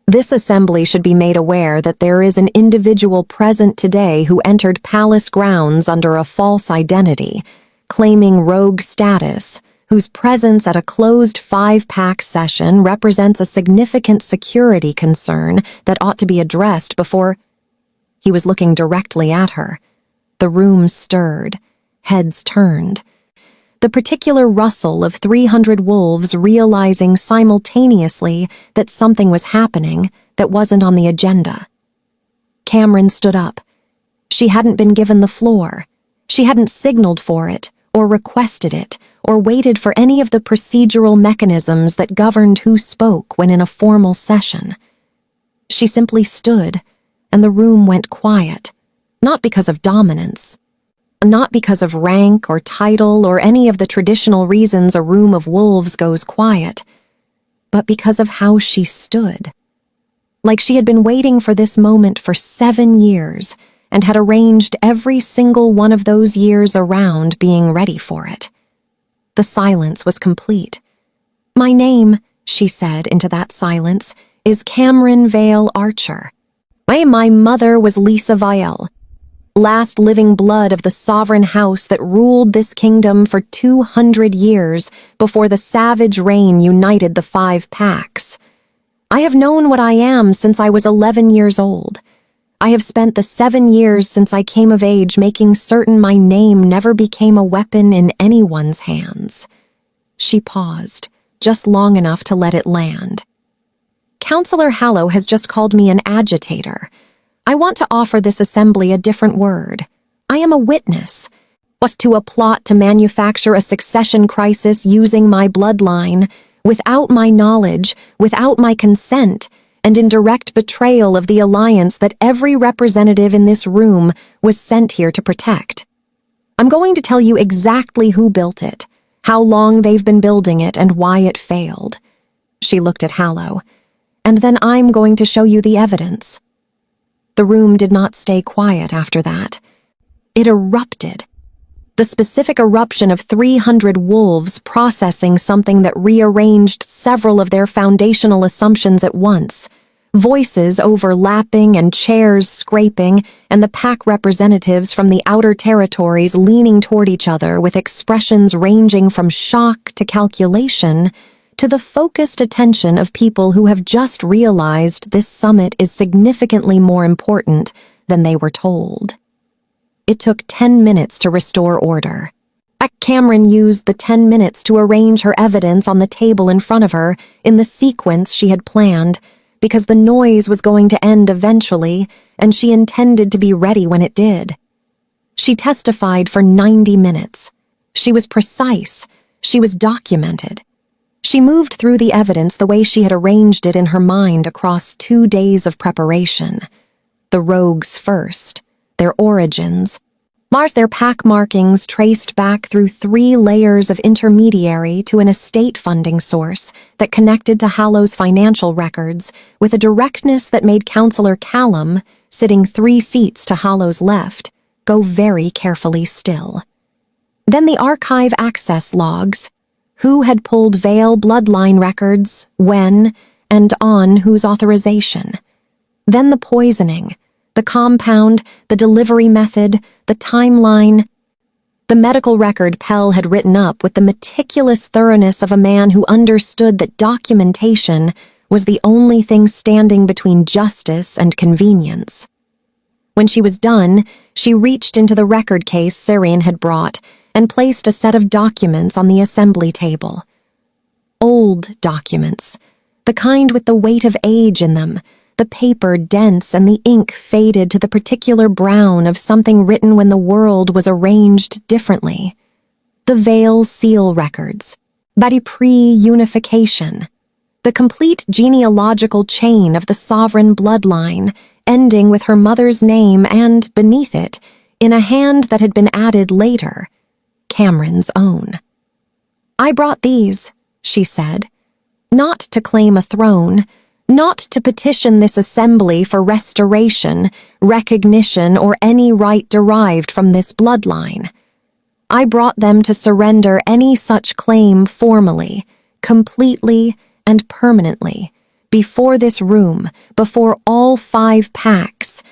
this assembly should be made aware that there is an individual present today who entered palace grounds under a false identity, claiming rogue status, whose presence at a closed 5-pack session represents a significant security concern that ought to be addressed before... He was looking directly at her. The room stirred. Heads turned. The particular rustle of 300 wolves realizing simultaneously that something was happening that wasn't on the agenda. Cameron stood up. She hadn't been given the floor. She hadn't signaled for it, or requested it, or waited for any of the procedural mechanisms that governed who spoke when in a formal session. She simply stood, and the room went quiet, not because of dominance, not because of rank or title or any of the traditional reasons a room of wolves goes quiet, but because of how she stood. Like she had been waiting for this moment for 7 years and had arranged every single one of those years around being ready for it. The silence was complete. "My name," she said into that silence, "is Cameron Vale Archer. My mother was Lisa Vielle, last living blood of the sovereign house that ruled this kingdom for 200 years before the savage reign united the 5 packs. I have known what I am since I was 11 years old. I have spent the 7 years since I came of age making certain my name never became a weapon in anyone's hands." She paused, just long enough to let it land. "Councillor Hallow has just called me an agitator. I want to offer this assembly a different word. I am a witness. Was to a plot to manufacture a succession crisis using my bloodline, without my knowledge, without my consent, and in direct betrayal of the alliance that every representative in this room was sent here to protect. I'm going to tell you exactly who built it, how long they've been building it, and why it failed." She looked at Hallow. "And then I'm going to show you the evidence." The room did not stay quiet after that. It erupted. The specific eruption of 300 wolves processing something that rearranged several of their foundational assumptions at once. Voices overlapping and chairs scraping, and the pack representatives from the outer territories leaning toward each other with expressions ranging from shock to calculation to the focused attention of people who have just realized this summit is significantly more important than they were told. It took 10 minutes to restore order. Cameron used the 10 minutes to arrange her evidence on the table in front of her in the sequence she had planned, because the noise was going to end eventually, and she intended to be ready when it did. She testified for 90 minutes. She was precise. She was documented. She moved through the evidence the way she had arranged it in her mind across 2 days of preparation. The rogues first, their origins, their pack markings traced back through 3 layers of intermediary to an estate funding source that connected to Hallow's financial records with a directness that made Counselor Callum, sitting 3 seats to Hallow's left, go very carefully still. Then the archive access logs. Who had pulled Vale bloodline records, when, and on whose authorization. Then the poisoning, the compound, the delivery method, the timeline. The medical record Pell had written up with the meticulous thoroughness of a man who understood that documentation was the only thing standing between justice and convenience. When she was done, she reached into the record case Syrian had brought and placed a set of documents on the assembly table. Old documents, the kind with the weight of age in them, the paper dense and the ink faded to the particular brown of something written when the world was arranged differently. The Vale seal records, Badi pre-unification, the complete genealogical chain of the sovereign bloodline, ending with her mother's name and, beneath it, in a hand that had been added later, Cameron's own. "I brought these," she said, "not to claim a throne, not to petition this assembly for restoration, recognition, or any right derived from this bloodline. I brought them to surrender any such claim formally, completely, and permanently, before this room, before all 5 packs,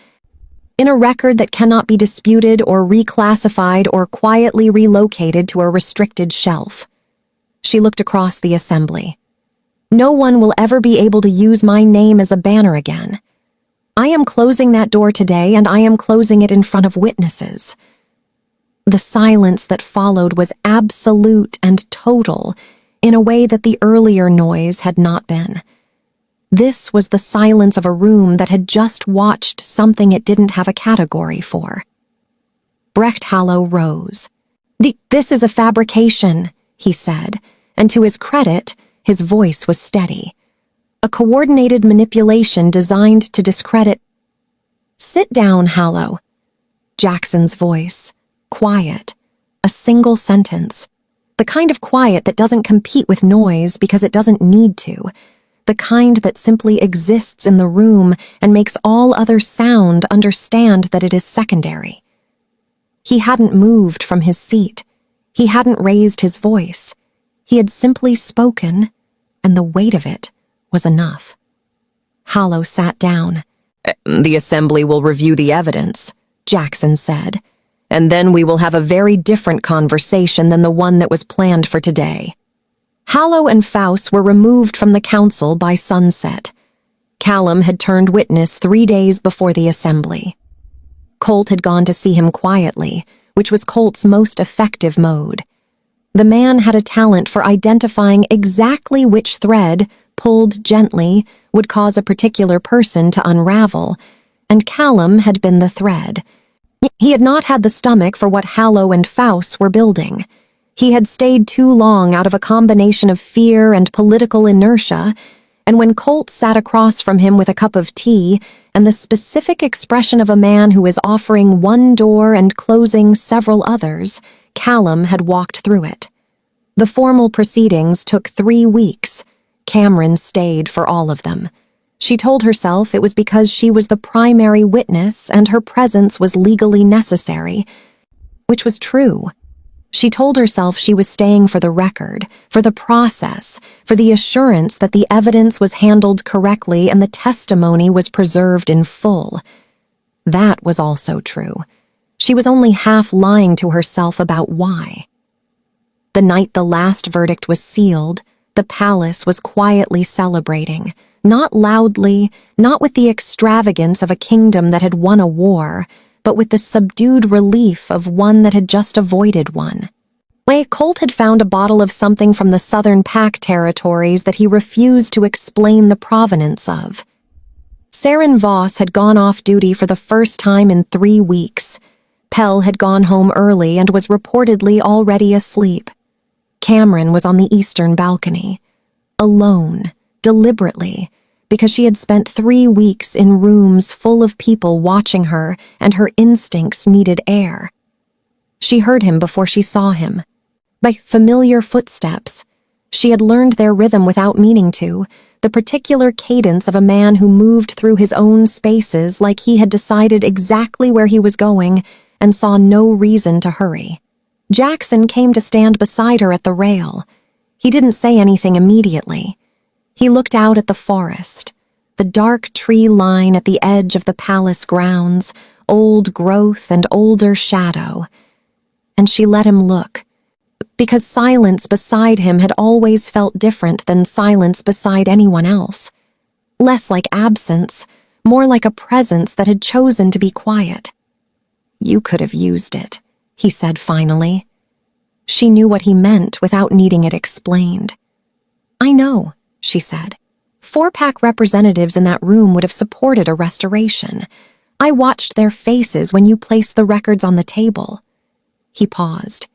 in a record that cannot be disputed or reclassified or quietly relocated to a restricted shelf." She looked across the assembly. "No one will ever be able to use my name as a banner again. I am closing that door today, and I am closing it in front of witnesses." The silence that followed was absolute and total, in a way that the earlier noise had not been. This was the silence of a room that had just watched something it didn't have a category for. Brecht Hallow rose. "This is a fabrication," he said, and to his credit, his voice was steady. "A coordinated manipulation designed to discredit—" "Sit down, Hallow." Jackson's voice, quiet, a single sentence, the kind of quiet that doesn't compete with noise because it doesn't need to, the kind that simply exists in the room and makes all other sound understand that it is secondary. He hadn't moved from his seat. He hadn't raised his voice. He had simply spoken, and the weight of it was enough. Hallow sat down. "The assembly will review the evidence," Jackson said, "and then we will have a very different conversation than the one that was planned for today." Hallow and Faust were removed from the council by sunset. Callum had turned witness 3 days before the assembly. Colt had gone to see him quietly, which was Colt's most effective mode. The man had a talent for identifying exactly which thread, pulled gently, would cause a particular person to unravel, and Callum had been the thread. He had not had the stomach for what Hallow and Faust were building. He had stayed too long out of a combination of fear and political inertia, and when Colt sat across from him with a cup of tea and the specific expression of a man who is offering one door and closing several others, Callum had walked through it. The formal proceedings took 3 weeks. Cameron stayed for all of them. She told herself it was because she was the primary witness and her presence was legally necessary, which was true. She told herself she was staying for the record, for the process, for the assurance that the evidence was handled correctly and the testimony was preserved in full. That was also true. She was only half lying to herself about why. The night the last verdict was sealed, the palace was quietly celebrating, not loudly, not with the extravagance of a kingdom that had won a war, but with the subdued relief of one that had just avoided one. Colt had found a bottle of something from the southern Pack territories that he refused to explain the provenance of. Saren Voss had gone off duty for the first time in 3 weeks. Pell had gone home early and was reportedly already asleep. Cameron was on the eastern balcony, alone, deliberately, because she had spent 3 weeks in rooms full of people watching her and her instincts needed air. She heard him before she saw him. By familiar footsteps. She had learned their rhythm without meaning to, the particular cadence of a man who moved through his own spaces like he had decided exactly where he was going and saw no reason to hurry. Jackson came to stand beside her at the rail. He didn't say anything immediately. He looked out at the forest, the dark tree line at the edge of the palace grounds, old growth and older shadow. And she let him look, because silence beside him had always felt different than silence beside anyone else. Less like absence, more like a presence that had chosen to be quiet. "You could have used it," he said finally. She knew what he meant without needing it explained. "I know," she said. 4-pack representatives in that room would have supported a restoration. I watched their faces when you placed the records on the table. He paused.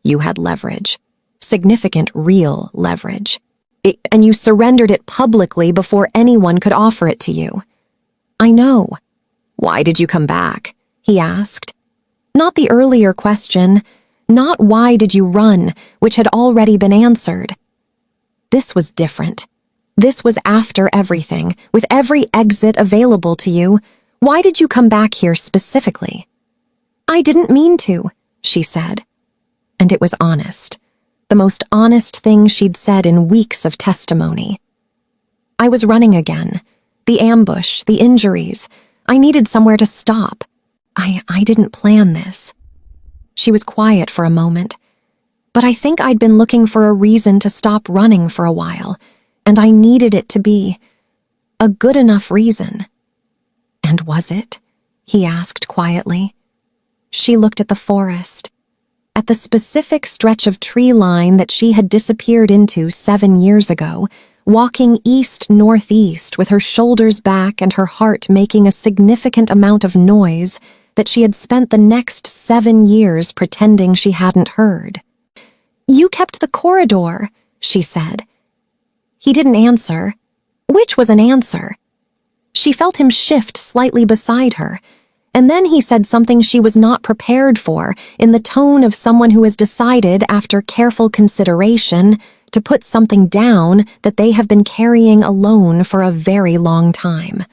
"You had leverage. Significant, real leverage. And you surrendered it publicly before anyone could offer it to you." "I know." "Why did you come back?" he asked. Not the earlier question, not why did you run, which had already been answered. This was different. This was after everything, with every exit available to you. Why did you come back here specifically? "I didn't mean to," she said. And it was honest. The most honest thing she'd said in weeks of testimony. "I was running again. The ambush, the injuries. I needed somewhere to stop. I didn't plan this." She was quiet for a moment. "But I think I'd been looking for a reason to stop running for a while, and I needed it to be a good enough reason." "And was it?" he asked quietly. She looked at the forest, at the specific stretch of tree line that she had disappeared into 7 years ago, walking east-northeast with her shoulders back and her heart making a significant amount of noise that she had spent the next 7 years pretending she hadn't heard. "You kept the corridor," she said. He didn't answer, which was an answer. She felt him shift slightly beside her, and then he said something she was not prepared for, in the tone of someone who has decided, after careful consideration, to put something down that they have been carrying alone for a very long time.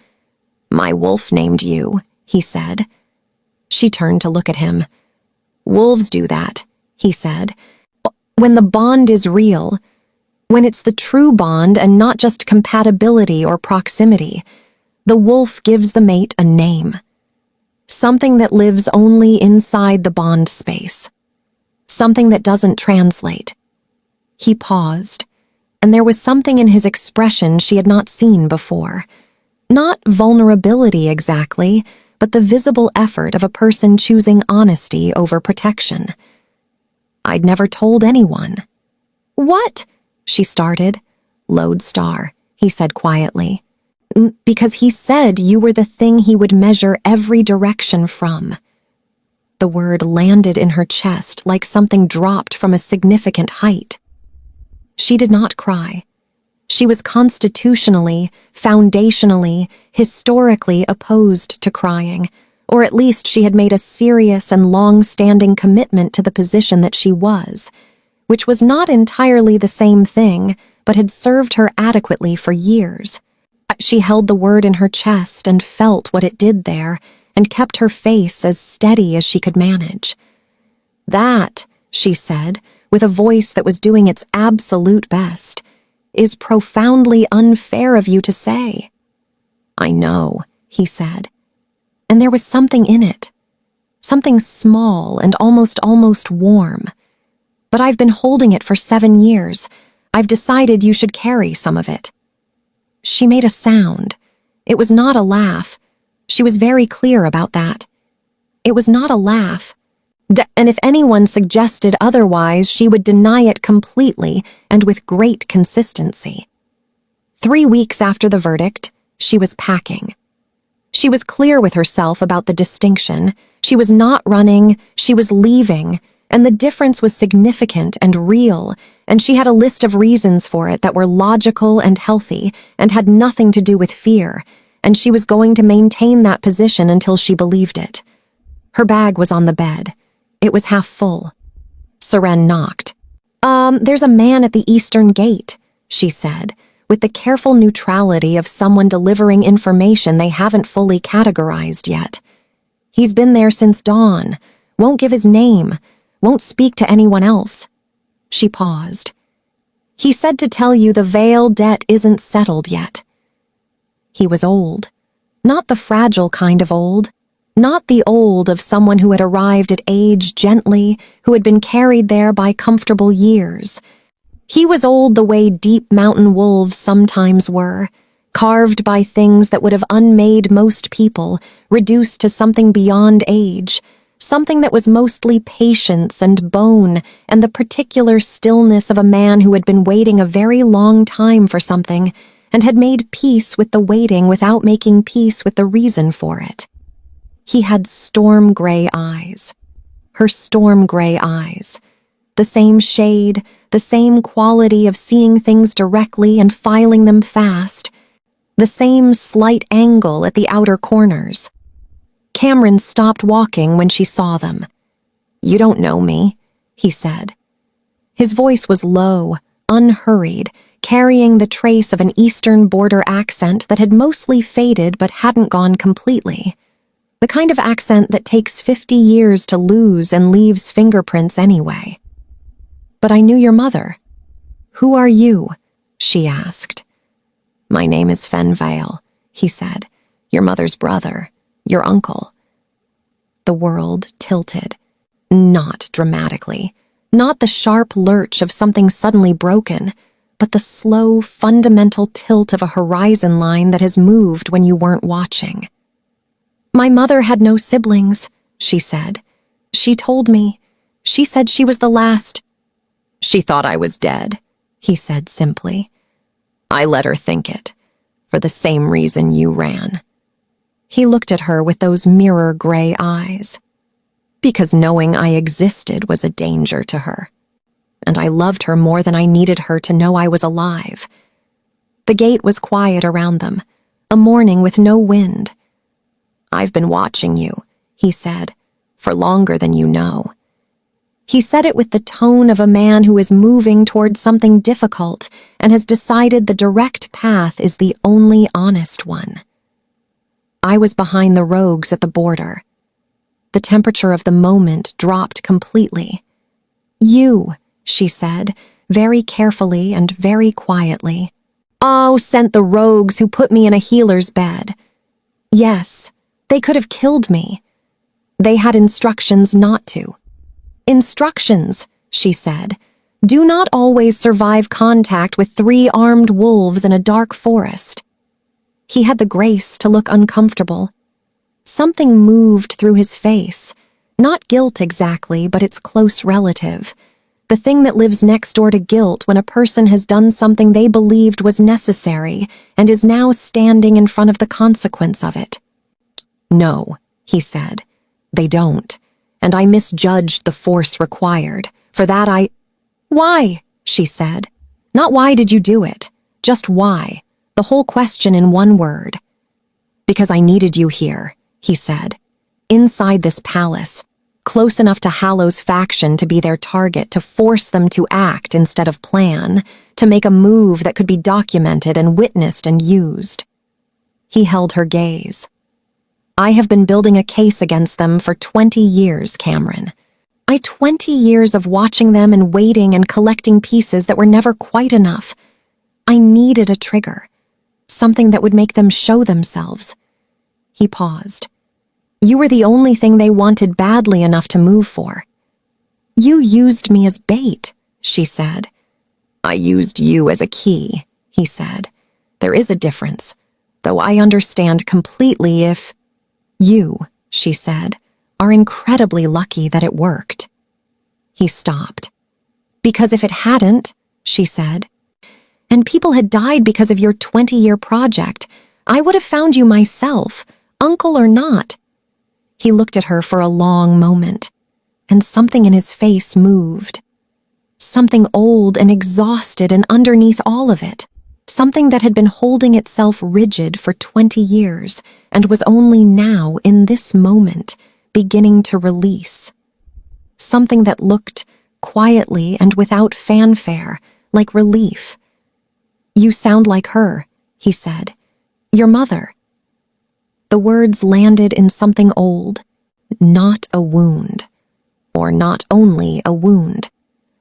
"My wolf named you," he said. She turned to look at him. "Wolves do that," he said. "When the bond is real, when it's the true bond and not just compatibility or proximity, the wolf gives the mate a name. Something that lives only inside the bond space. Something that doesn't translate." He paused, and there was something in his expression she had not seen before. Not vulnerability exactly, but the visible effort of a person choosing honesty over protection. "I'd never told anyone." "What?" she started. "Lodestar," he said quietly. "Because he said you were the thing he would measure every direction from." The word landed in her chest like something dropped from a significant height. She did not cry. She was constitutionally, foundationally, historically opposed to crying, or at least she had made a serious and long-standing commitment to the position that she was, which was not entirely the same thing, but had served her adequately for years. She held the word in her chest and felt what it did there, and kept her face as steady as she could manage. "That," she said, with a voice that was doing its absolute best, "is profoundly unfair of you to say." "I know," he said. And there was something in it. Something small and almost warm. "But I've been holding it for 7 years. I've decided you should carry some of it." She made a sound. It was not a laugh. She was very clear about that. It was not a laugh. And if anyone suggested otherwise, she would deny it completely and with great consistency. 3 weeks after the verdict, she was packing. She was clear with herself about the distinction. She was not running, she was leaving, and the difference was significant and real, and she had a list of reasons for it that were logical and healthy and had nothing to do with fear, and she was going to maintain that position until she believed it. Her bag was on the bed. It was half full. Seren knocked. There's a man at the eastern gate," she said, with the careful neutrality of someone delivering information they haven't fully categorized yet. "He's been there since dawn, won't give his name, won't speak to anyone else." She paused. "He said to tell you the Vale debt isn't settled yet." He was old. Not the fragile kind of old. Not the old of someone who had arrived at age gently, who had been carried there by comfortable years. He was old the way deep mountain wolves sometimes were, carved by things that would have unmade most people, reduced to something beyond age, something that was mostly patience and bone and the particular stillness of a man who had been waiting a very long time for something and had made peace with the waiting without making peace with the reason for it. He had storm-gray eyes. Her storm-gray eyes. The same shade, the same quality of seeing things directly and filing them fast. The same slight angle at the outer corners. Cameron stopped walking when she saw them. "You don't know me," he said. His voice was low, unhurried, carrying the trace of an eastern border accent that had mostly faded but hadn't gone completely. The kind of accent that takes 50 years to lose and leaves fingerprints anyway. "But I knew your mother." "Who are you?" she asked. "My name is Fen Vale," he said. "Your mother's brother, your uncle." The world tilted. Not dramatically. Not the sharp lurch of something suddenly broken, but the slow, fundamental tilt of a horizon line that has moved when you weren't watching. "My mother had no siblings," she said. "She told me. She said she was the last." "She thought I was dead," he said simply. "I let her think it, for the same reason you ran." He looked at her with those mirror-gray eyes. "Because knowing I existed was a danger to her. And I loved her more than I needed her to know I was alive." The gate was quiet around them, a morning with no wind. "I've been watching you," he said, "for longer than you know." He said it with the tone of a man who is moving towards something difficult and has decided the direct path is the only honest one. I was behind the rogues at the border. The temperature of the moment dropped completely. "You," she said, very carefully and very quietly. "Oh, sent the rogues who put me in a healer's bed." "Yes, they could have killed me. They had instructions not to." "Instructions," she said. "Do not always survive contact with 3 armed wolves in a dark forest." He had the grace to look uncomfortable. Something moved through his face. Not guilt exactly, but its close relative. The thing that lives next door to guilt when a person has done something they believed was necessary and is now standing in front of the consequence of it. "No," he said. "They don't. And I misjudged the force required. For that I—" "Why?" she said. "Not why did you do it, just why. The whole question in one word." "Because I needed you here," he said. "Inside this palace, close enough to Hallow's faction to be their target, to force them to act instead of plan, to make a move that could be documented and witnessed and used." He held her gaze. "I have been building a case against them for 20 years, Cameron. 20 years of watching them and waiting and collecting pieces that were never quite enough. I needed a trigger, something that would make them show themselves." He paused. "You were the only thing they wanted badly enough to move for." "You used me as bait," she said. "I used you as a key," he said. "There is a difference, though I understand completely if—" "You," she said, "are incredibly lucky that it worked." He stopped. "Because if it hadn't," she said, "and people had died because of your 20-year project, I would have found you myself, Uncle or not. He looked at her for a long moment, and something in his face moved. Something old and exhausted, and underneath all of it, something that had been holding itself rigid for 20 years and was only now, in this moment, beginning to release. Something that looked, quietly and without fanfare, like relief. "You sound like her," he said. "Your mother." The words landed in something old, not a wound. Or not only a wound.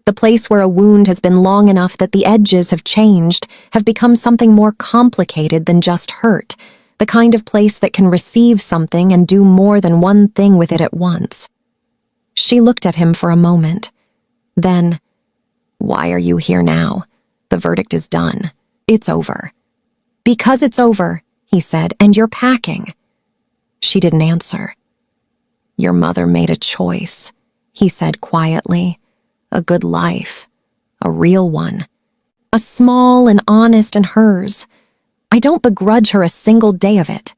The place where a wound has been long enough that the edges have changed, have become something more complicated than just hurt, the kind of place that can receive something and do more than one thing with it at once. She looked at him for a moment. Then, "Why are you here now? The verdict is done. It's over." "Because it's over," he said, "and you're packing." She didn't answer. "Your mother made a choice," he said quietly. "A good life. A real one. A small and honest and hers. I don't begrudge her a single day of it."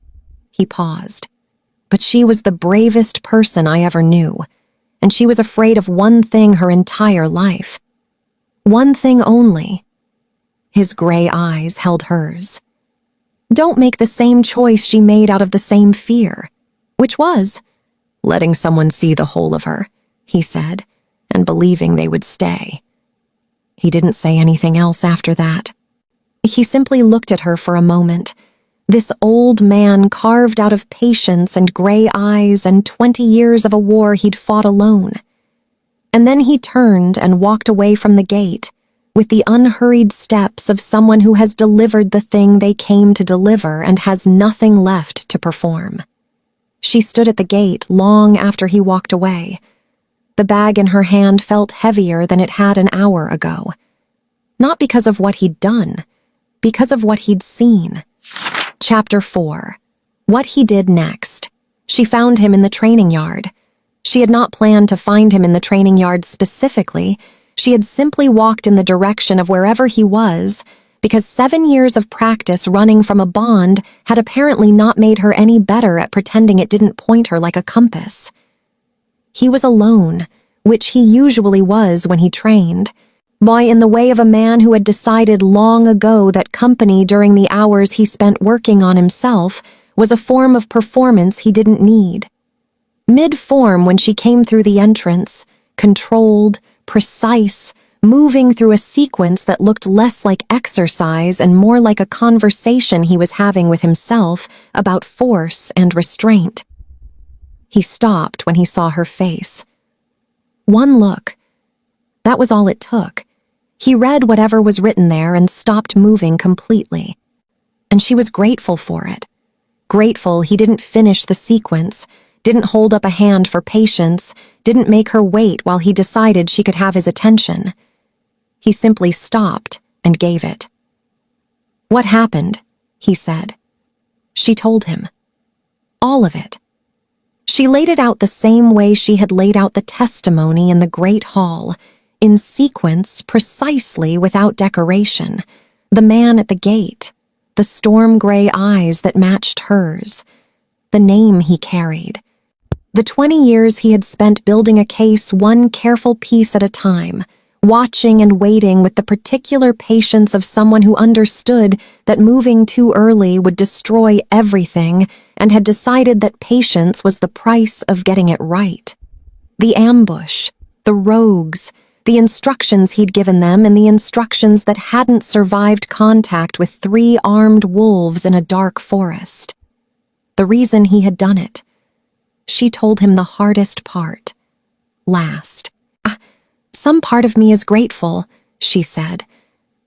He paused. "But she was the bravest person I ever knew, and she was afraid of one thing her entire life. One thing only." His gray eyes held hers. "Don't make the same choice she made out of the same fear." Which was letting someone see the whole of her, he said, and believing they would stay. He didn't say anything else after that. He simply looked at her for a moment, this old man carved out of patience and gray eyes and 20 years of a war he'd fought alone. And then he turned and walked away from the gate, with the unhurried steps of someone who has delivered the thing they came to deliver and has nothing left to perform. She stood at the gate long after he walked away. The bag in her hand felt heavier than it had an hour ago. Not because of what he'd done, because of what he'd seen. Chapter 4. What he did next. She found him in the training yard. She had not planned to find him in the training yard specifically. She had simply walked in the direction of wherever he was, because 7 years of practice running from a bond had apparently not made her any better at pretending it didn't point her like a compass. He was alone, which he usually was when he trained. Why, in the way of a man who had decided long ago that company during the hours he spent working on himself was a form of performance he didn't need. Mid-form when she came through the entrance, controlled, precise, moving through a sequence that looked less like exercise and more like a conversation he was having with himself about force and restraint. He stopped when he saw her face. One look. That was all it took. He read whatever was written there and stopped moving completely. And she was grateful for it. Grateful he didn't finish the sequence, didn't hold up a hand for patience, didn't make her wait while he decided she could have his attention. He simply stopped and gave it. "What happened?" he said. She told him. All of it. She laid it out the same way she had laid out the testimony in the Great Hall, in sequence, precisely without decoration. The man at the gate, the storm-gray eyes that matched hers, the name he carried, the 20 years he had spent building a case one careful piece at a time, watching and waiting with the particular patience of someone who understood that moving too early would destroy everything and had decided that patience was the price of getting it right. The ambush, the rogues, the instructions he'd given them and the instructions that hadn't survived contact with 3 armed wolves in a dark forest. The reason he had done it. She told him the hardest part. Last. "Some part of me is grateful," she said.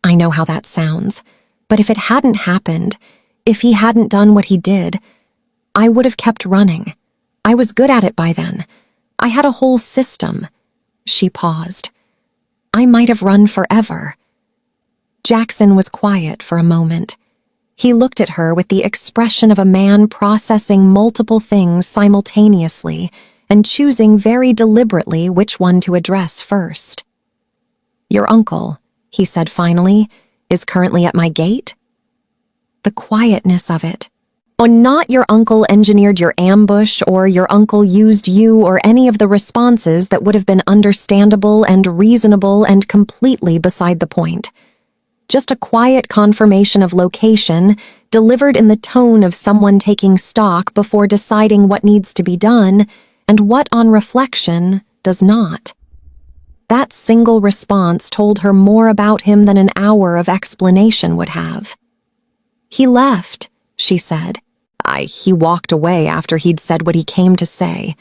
"I know how that sounds, but if it hadn't happened, if he hadn't done what he did, I would have kept running. I was good at it by then. I had a whole system." She paused. "I might have run forever." Jackson was quiet for a moment. He looked at her with the expression of a man processing multiple things simultaneously and choosing very deliberately which one to address first. "Your uncle," he said finally, "is currently at my gate?" The quietness of it, Or not your uncle engineered your ambush, or your uncle used you, or any of the responses that would have been understandable and reasonable and completely beside the point. Just a quiet confirmation of location, delivered in the tone of someone taking stock before deciding what needs to be done, and what on reflection does not. That single response told her more about him than an hour of explanation would have. "He left," she said. He walked away after he'd said what he came to say.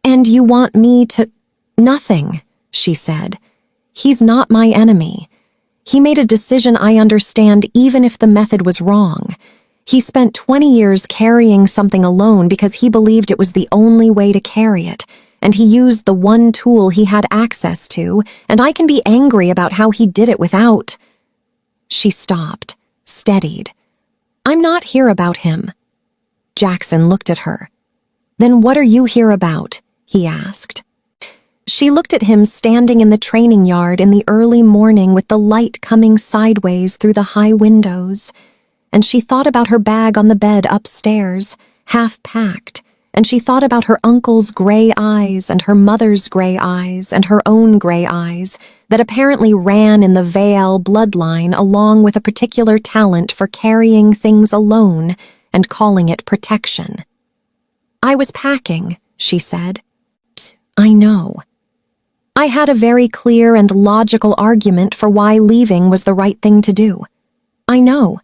"And you want me to—" "Nothing," she said. "He's not my enemy. He made a decision I understand even if the method was wrong. He spent 20 years carrying something alone because he believed it was the only way to carry it, and he used the one tool he had access to, and I can be angry about how he did it without—" She stopped, steadied. "I'm not here about him." Jackson looked at her. "Then what are you here about?" he asked. She looked at him standing in the training yard in the early morning with the light coming sideways through the high windows, and she thought about her bag on the bed upstairs, half packed, and she thought about her uncle's gray eyes and her mother's gray eyes and her own gray eyes that apparently ran in the Vail bloodline along with a particular talent for carrying things alone and calling it protection. "I was packing," she said. "I know." "I had a very clear and logical argument for why leaving was the right thing to do." "I know."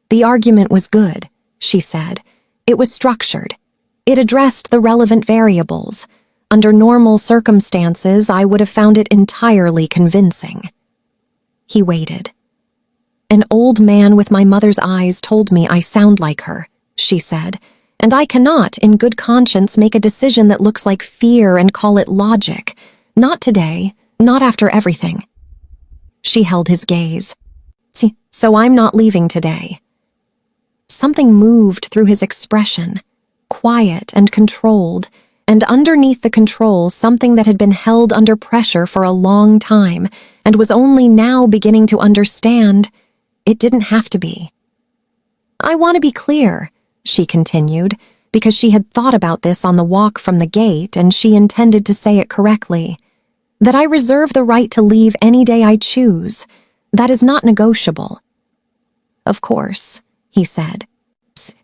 "The argument was good," she said. "It was structured. It addressed the relevant variables. Under normal circumstances, I would have found it entirely convincing." He waited. "An old man with my mother's eyes told me I sound like her," she said, "and I cannot, in good conscience, make a decision that looks like fear and call it logic. Not today, not after everything." She held his gaze. "See, so I'm not leaving today." Something moved through his expression, quiet and controlled, and underneath the control something that had been held under pressure for a long time and was only now beginning to understand it didn't have to be. "I want to be clear," she continued, because she had thought about this on the walk from the gate and she intended to say it correctly, "that I reserve the right to leave any day I choose. That is not negotiable." "Of course," he said,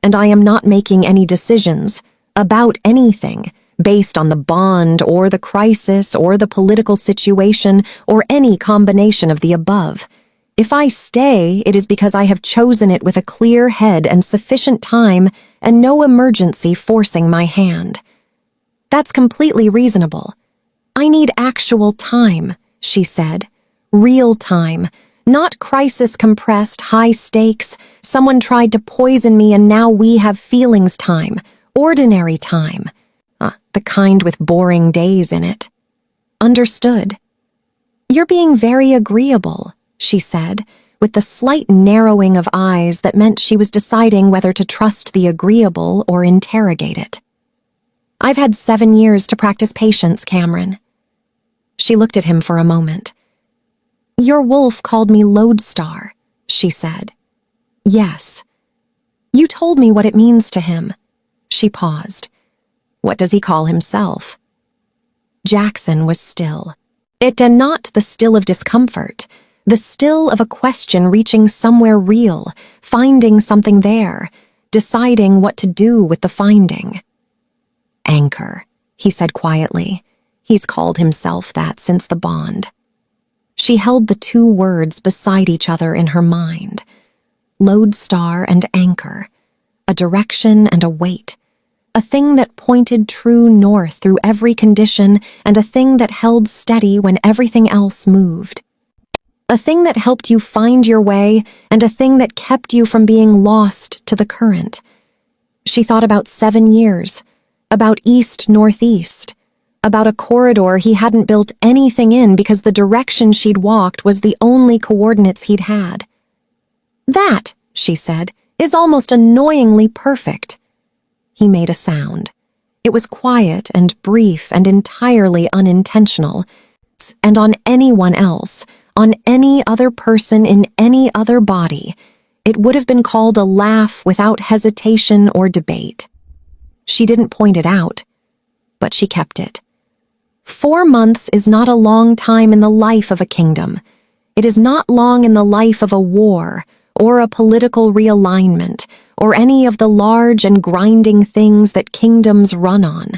"and I am not making any decisions about anything based on the bond or the crisis or the political situation or any combination of the above. If I stay, it is because I have chosen it with a clear head and sufficient time and no emergency forcing my hand." "That's completely reasonable." "I need actual time," she said. "Real time. Not crisis-compressed, high stakes. Someone tried to poison me and now we have feelings time. Ordinary time. The kind with boring days in it." "Understood." "You're being very agreeable," she said, with the slight narrowing of eyes that meant she was deciding whether to trust the agreeable or interrogate it. "I've had 7 years to practice patience, Cameron." She looked at him for a moment. "Your wolf called me Lodestar," she said. "Yes." "You told me what it means to him." She paused. "What does he call himself?" Jackson was still. It and not the still of discomfort, the still of a question reaching somewhere real, finding something there, deciding what to do with the finding. "Anchor," he said quietly. "He's called himself that since the bond." She held the two words beside each other in her mind. Lodestar and anchor, a direction and a weight, a thing that pointed true north through every condition and a thing that held steady when everything else moved. A thing that helped you find your way and a thing that kept you from being lost to the current. She thought about 7 years, about east-northeast, about a corridor he hadn't built anything in because the direction she'd walked was the only coordinates he'd had. "That," she said, "is almost annoyingly perfect." He made a sound. It was quiet and brief and entirely unintentional, and on anyone else, on any other person in any other body, it would have been called a laugh without hesitation or debate. She didn't point it out, but she kept it. 4 months is not a long time in the life of a kingdom. It is not long in the life of a war, or a political realignment, or any of the large and grinding things that kingdoms run on.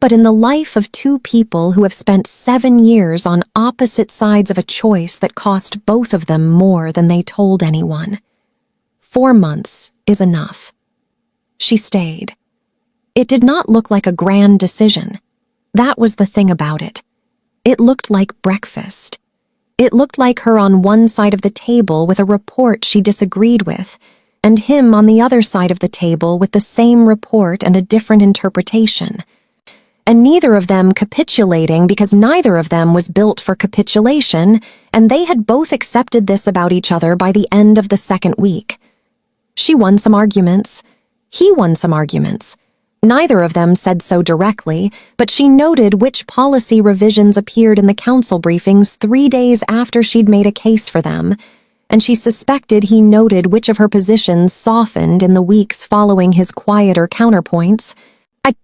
But in the life of 2 people who have spent 7 years on opposite sides of a choice that cost both of them more than they told anyone. 4 months is enough. She stayed. It did not look like a grand decision. That was the thing about it. It looked like breakfast. It looked like her on one side of the table with a report she disagreed with, and him on the other side of the table with the same report and a different interpretation. And neither of them capitulating because neither of them was built for capitulation, and they had both accepted this about each other by the end of the 2nd week. She won some arguments. He won some arguments. Neither of them said so directly, but she noted which policy revisions appeared in the council briefings 3 days after she'd made a case for them, and she suspected he noted which of her positions softened in the weeks following his quieter counterpoints,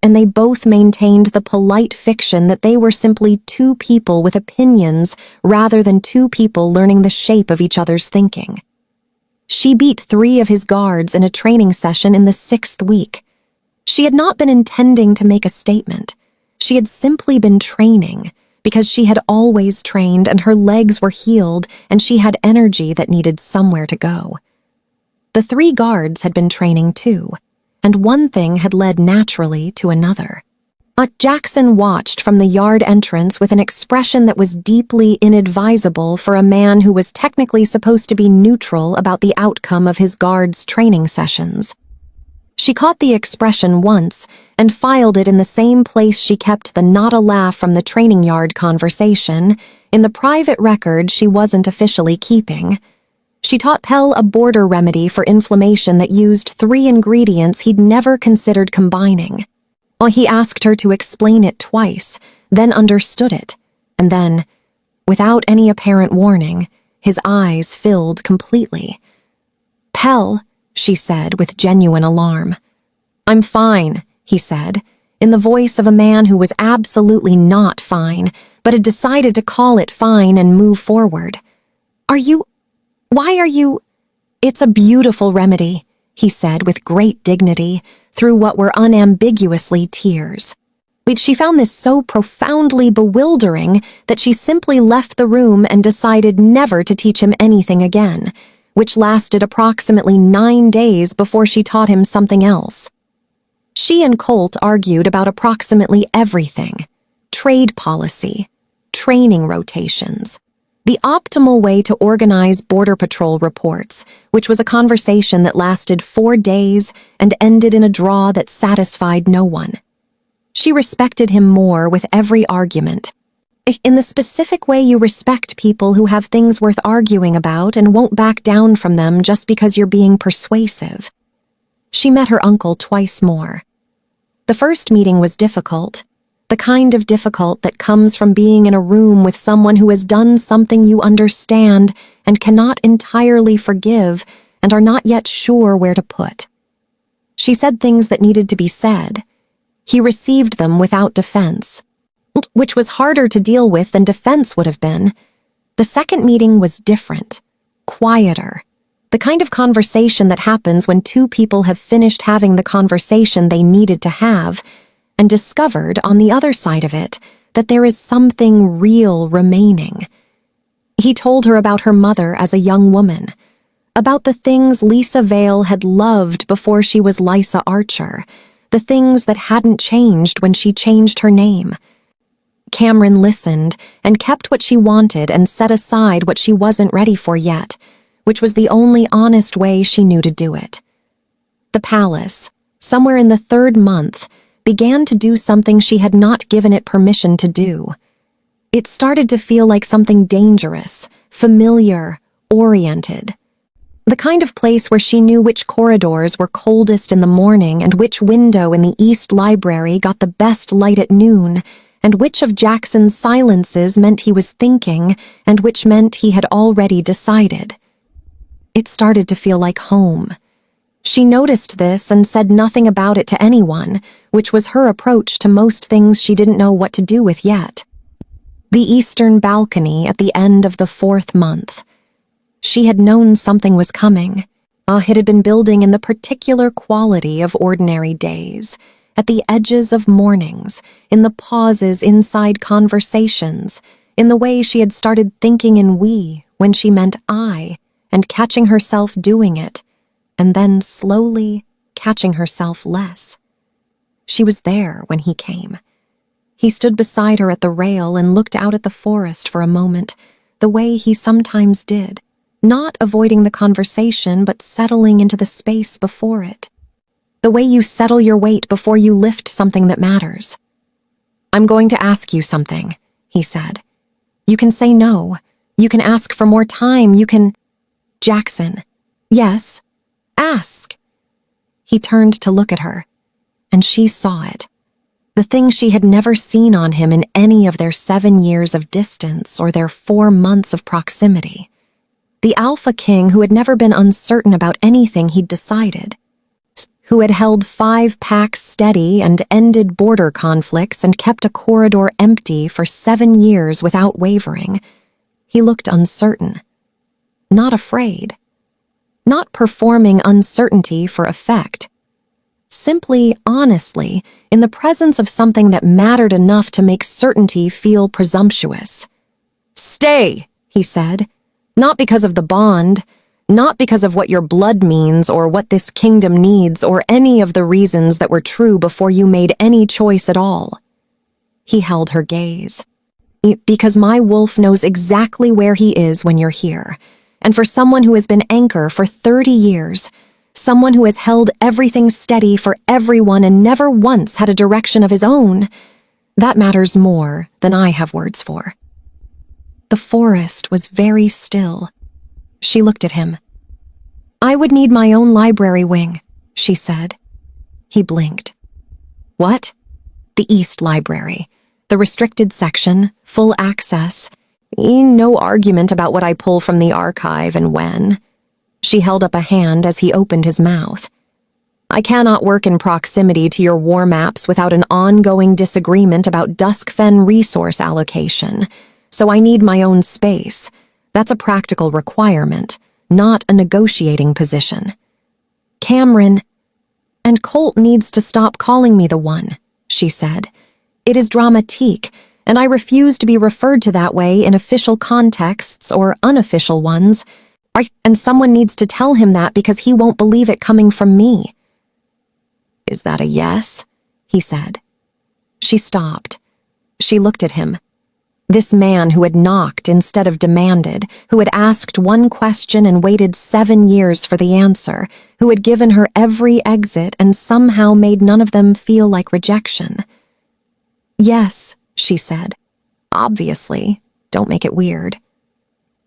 and they both maintained the polite fiction that they were simply 2 people with opinions rather than 2 people learning the shape of each other's thinking. She beat 3 of his guards in a training session in the 6th week. She had not been intending to make a statement. She had simply been training, because she had always trained and her legs were healed and she had energy that needed somewhere to go. The 3 guards had been training too, and one thing had led naturally to another. Jackson watched from the yard entrance with an expression that was deeply inadvisable for a man who was technically supposed to be neutral about the outcome of his guards' training sessions. She caught the expression once and filed it in the same place she kept the not a laugh from the training yard conversation, in the private record she wasn't officially keeping. She taught Pell a border remedy for inflammation that used 3 ingredients he'd never considered combining. He asked her to explain it twice, then understood it, and then, without any apparent warning, his eyes filled completely. "Pell," she said with genuine alarm. "I'm fine," he said, in the voice of a man who was absolutely not fine, but had decided to call it fine and move forward. Why are you? "It's a beautiful remedy," he said with great dignity, through what were unambiguously tears. She found this so profoundly bewildering that she simply left the room and decided never to teach him anything again, which lasted approximately 9 days before she taught him something else. She and Colt argued about approximately everything: trade policy, training rotations, the optimal way to organize Border Patrol reports, which was a conversation that lasted 4 days and ended in a draw that satisfied no one. She respected him more with every argument, in the specific way you respect people who have things worth arguing about and won't back down from them just because you're being persuasive. She met her uncle twice more. The first meeting was difficult, the kind of difficult that comes from being in a room with someone who has done something you understand and cannot entirely forgive and are not yet sure where to put. She said things that needed to be said. He received them without defense, which was harder to deal with than defense would have been. The second meeting was different, quieter, the kind of conversation that happens when 2 people have finished having the conversation they needed to have and discovered on the other side of it that there is something real remaining. He told her about her mother as a young woman, about the things Lisa Vale had loved before she was Lisa Archer, the things that hadn't changed when she changed her name. Cameron listened and kept what she wanted and set aside what she wasn't ready for yet, which was the only honest way she knew to do it. The palace, somewhere in the 3rd month, began to do something she had not given it permission to do. It started to feel like something dangerous, familiar, oriented. The kind of place where she knew which corridors were coldest in the morning and which window in the East Library got the best light at noon, and which of Jackson's silences meant he was thinking and which meant he had already decided. It started to feel like home. She noticed this and said nothing about it to anyone, which was her approach to most things she didn't know what to do with yet. The eastern balcony at the end of the 4th month. She had known something was coming. It had been building in the particular quality of ordinary days, at the edges of mornings, in the pauses inside conversations, in the way she had started thinking in we when she meant I, and catching herself doing it, and then slowly catching herself less. She was there when he came. He stood beside her at the rail and looked out at the forest for a moment, the way he sometimes did, not avoiding the conversation but settling into the space before it. The way you settle your weight before you lift something that matters. "I'm going to ask you something," he said. "You can say no. You can ask for more time. You can—" "Jackson." "Yes. Ask." He turned to look at her, and she saw it. The thing she had never seen on him in any of their 7 years of distance or their 4 months of proximity. The Alpha King who had never been uncertain about anything he'd decided, who had held 5 packs steady and ended border conflicts and kept a corridor empty for 7 years without wavering. He looked uncertain, not afraid, not performing uncertainty for effect, simply, honestly, in the presence of something that mattered enough to make certainty feel presumptuous. "Stay," he said, "not because of the bond, not because of what your blood means or what this kingdom needs or any of the reasons that were true before you made any choice at all." He held her gaze. "Because my wolf knows exactly where he is when you're here. And for someone who has been anchor for 30 years, someone who has held everything steady for everyone and never once had a direction of his own, that matters more than I have words for." The forest was very still. She looked at him. "I would need my own library wing," she said. He blinked. "What?" "The East Library. The restricted section, full access. No argument about what I pull from the archive and when." She held up a hand as he opened his mouth. "I cannot work in proximity to your war maps without an ongoing disagreement about Duskfen resource allocation, so I need my own space. That's a practical requirement, not a negotiating position." "Cameron, and Colt needs to stop calling me the one," she said. "It is dramatique, and I refuse to be referred to that way in official contexts or unofficial ones, and someone needs to tell him that because he won't believe it coming from me." "Is that a yes?" he said. She stopped. She looked at him. This man who had knocked instead of demanded, who had asked one question and waited 7 years for the answer, who had given her every exit and somehow made none of them feel like rejection. "Yes," she said. "Obviously. Don't make it weird."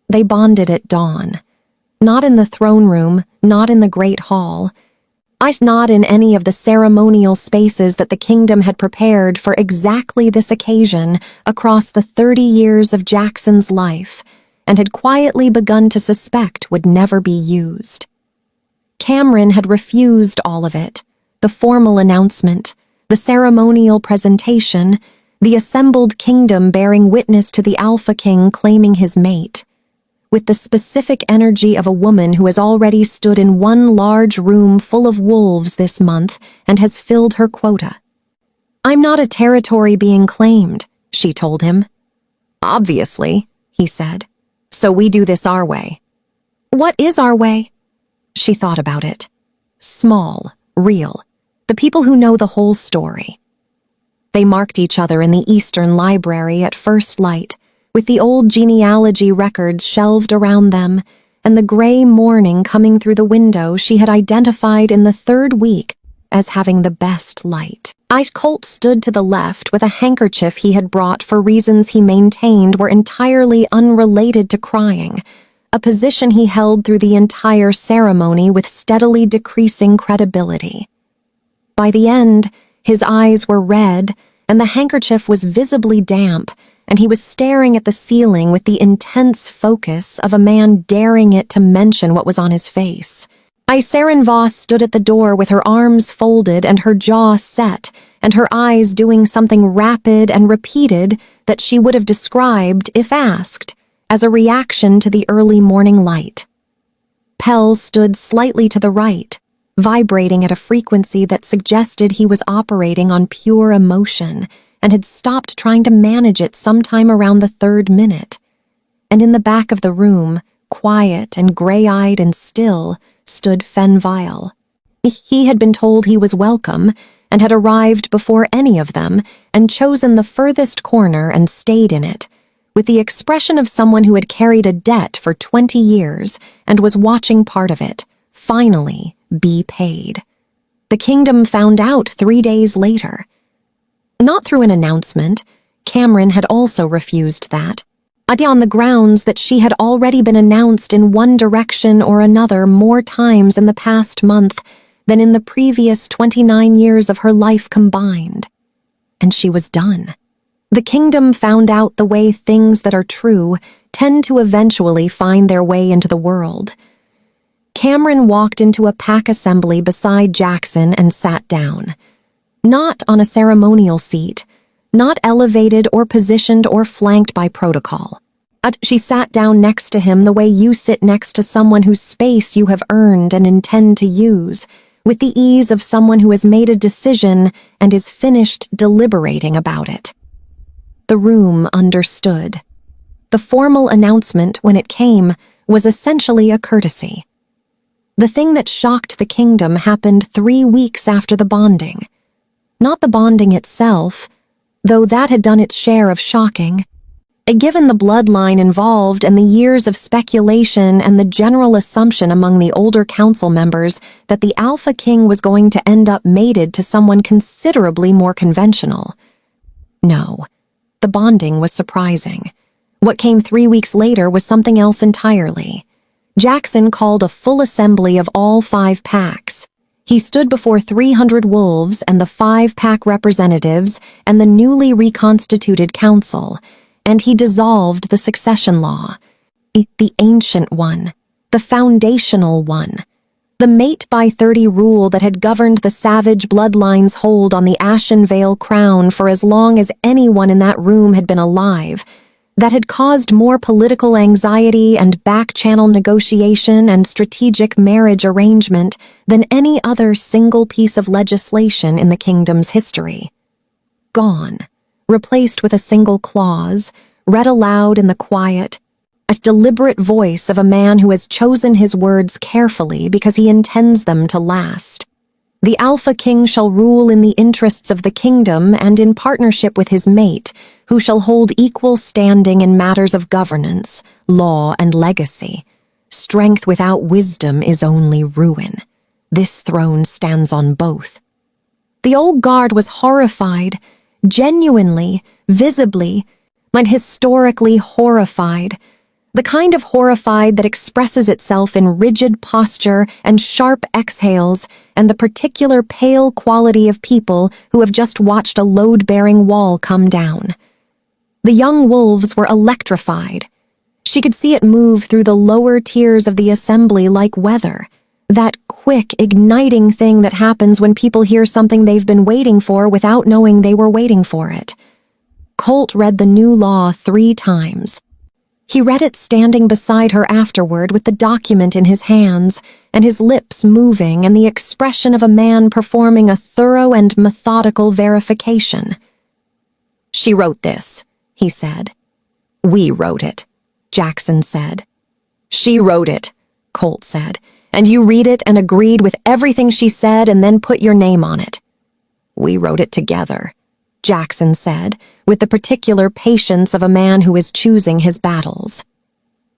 They bonded at dawn. Not in the throne room, not in the Great Hall. Not in any of the ceremonial spaces that the kingdom had prepared for exactly this occasion across the 30 years of Jackson's life, and had quietly begun to suspect would never be used. Cameron had refused all of it, the formal announcement, the ceremonial presentation, the assembled kingdom bearing witness to the Alpha King claiming his mate, with the specific energy of a woman who has already stood in one large room full of wolves this month and has filled her quota. "I'm not a territory being claimed," she told him. "Obviously," he said. "So we do this our way." "What is our way?" She thought about it. Small, real, the people who know the whole story. They marked each other in the Eastern Library at first light, with the old genealogy records shelved around them, and the gray morning coming through the window she had identified in the 3rd week as having the best light. Colt stood to the left with a handkerchief he had brought for reasons he maintained were entirely unrelated to crying, a position he held through the entire ceremony with steadily decreasing credibility. By the end, his eyes were red, and the handkerchief was visibly damp, and he was staring at the ceiling with the intense focus of a man daring it to mention what was on his face. Isaren Voss stood at the door with her arms folded and her jaw set, and her eyes doing something rapid and repeated that she would have described, if asked, as a reaction to the early morning light. Pell stood slightly to the right, vibrating at a frequency that suggested he was operating on pure emotion and had stopped trying to manage it sometime around the 3rd minute. And in the back of the room, quiet and gray-eyed and still, stood Fenvile. He had been told he was welcome and had arrived before any of them and chosen the furthest corner and stayed in it, with the expression of someone who had carried a debt for 20 years and was watching part of it, finally, be paid. The kingdom found out 3 days later. Not through an announcement. Cameron had also refused that, on the grounds that she had already been announced in one direction or another more times in the past month than in the previous 29 years of her life combined. And she was done. The kingdom found out the way things that are true tend to eventually find their way into the world. Cameron walked into a pack assembly beside Jackson and sat down. Not on a ceremonial seat, not elevated or positioned or flanked by protocol. She sat down next to him the way you sit next to someone whose space you have earned and intend to use, with the ease of someone who has made a decision and is finished deliberating about it. The room understood. The formal announcement, when it came, was essentially a courtesy. The thing that shocked the kingdom happened 3 weeks after the bonding. Not the bonding itself, though that had done its share of shocking. Given the bloodline involved and the years of speculation and the general assumption among the older council members that the Alpha King was going to end up mated to someone considerably more conventional. No, the bonding was surprising. What came 3 weeks later was something else entirely. Jackson called a full assembly of all 5 packs. He stood before 300 wolves and the 5-pack representatives and the newly reconstituted council, and he dissolved the succession law, the ancient one, the foundational one, the mate by 30 rule that had governed the savage bloodline's hold on the Ashen Vale crown for as long as anyone in that room had been alive, that had caused more political anxiety and back-channel negotiation and strategic marriage arrangement than any other single piece of legislation in the kingdom's history. Gone. Replaced with a single clause, read aloud in the quiet, a deliberate voice of a man who has chosen his words carefully because he intends them to last. The Alpha King shall rule in the interests of the kingdom and in partnership with his mate, who shall hold equal standing in matters of governance, law, and legacy. Strength without wisdom is only ruin. This throne stands on both. The old guard was horrified, genuinely, visibly, and historically horrified, the kind of horrified that expresses itself in rigid posture and sharp exhales and the particular pale quality of people who have just watched a load-bearing wall come down. The young wolves were electrified. She could see it move through the lower tiers of the assembly like weather, that quick, igniting thing that happens when people hear something they've been waiting for without knowing they were waiting for it. Colt read the new law 3 times. He read it standing beside her afterward with the document in his hands, and his lips moving and the expression of a man performing a thorough and methodical verification. "She wrote this," he said. "We wrote it," Jackson said. "She wrote it," Colt said. "And you read it and agreed with everything she said and then put your name on it." "We wrote it together," Jackson said, with the particular patience of a man who is choosing his battles.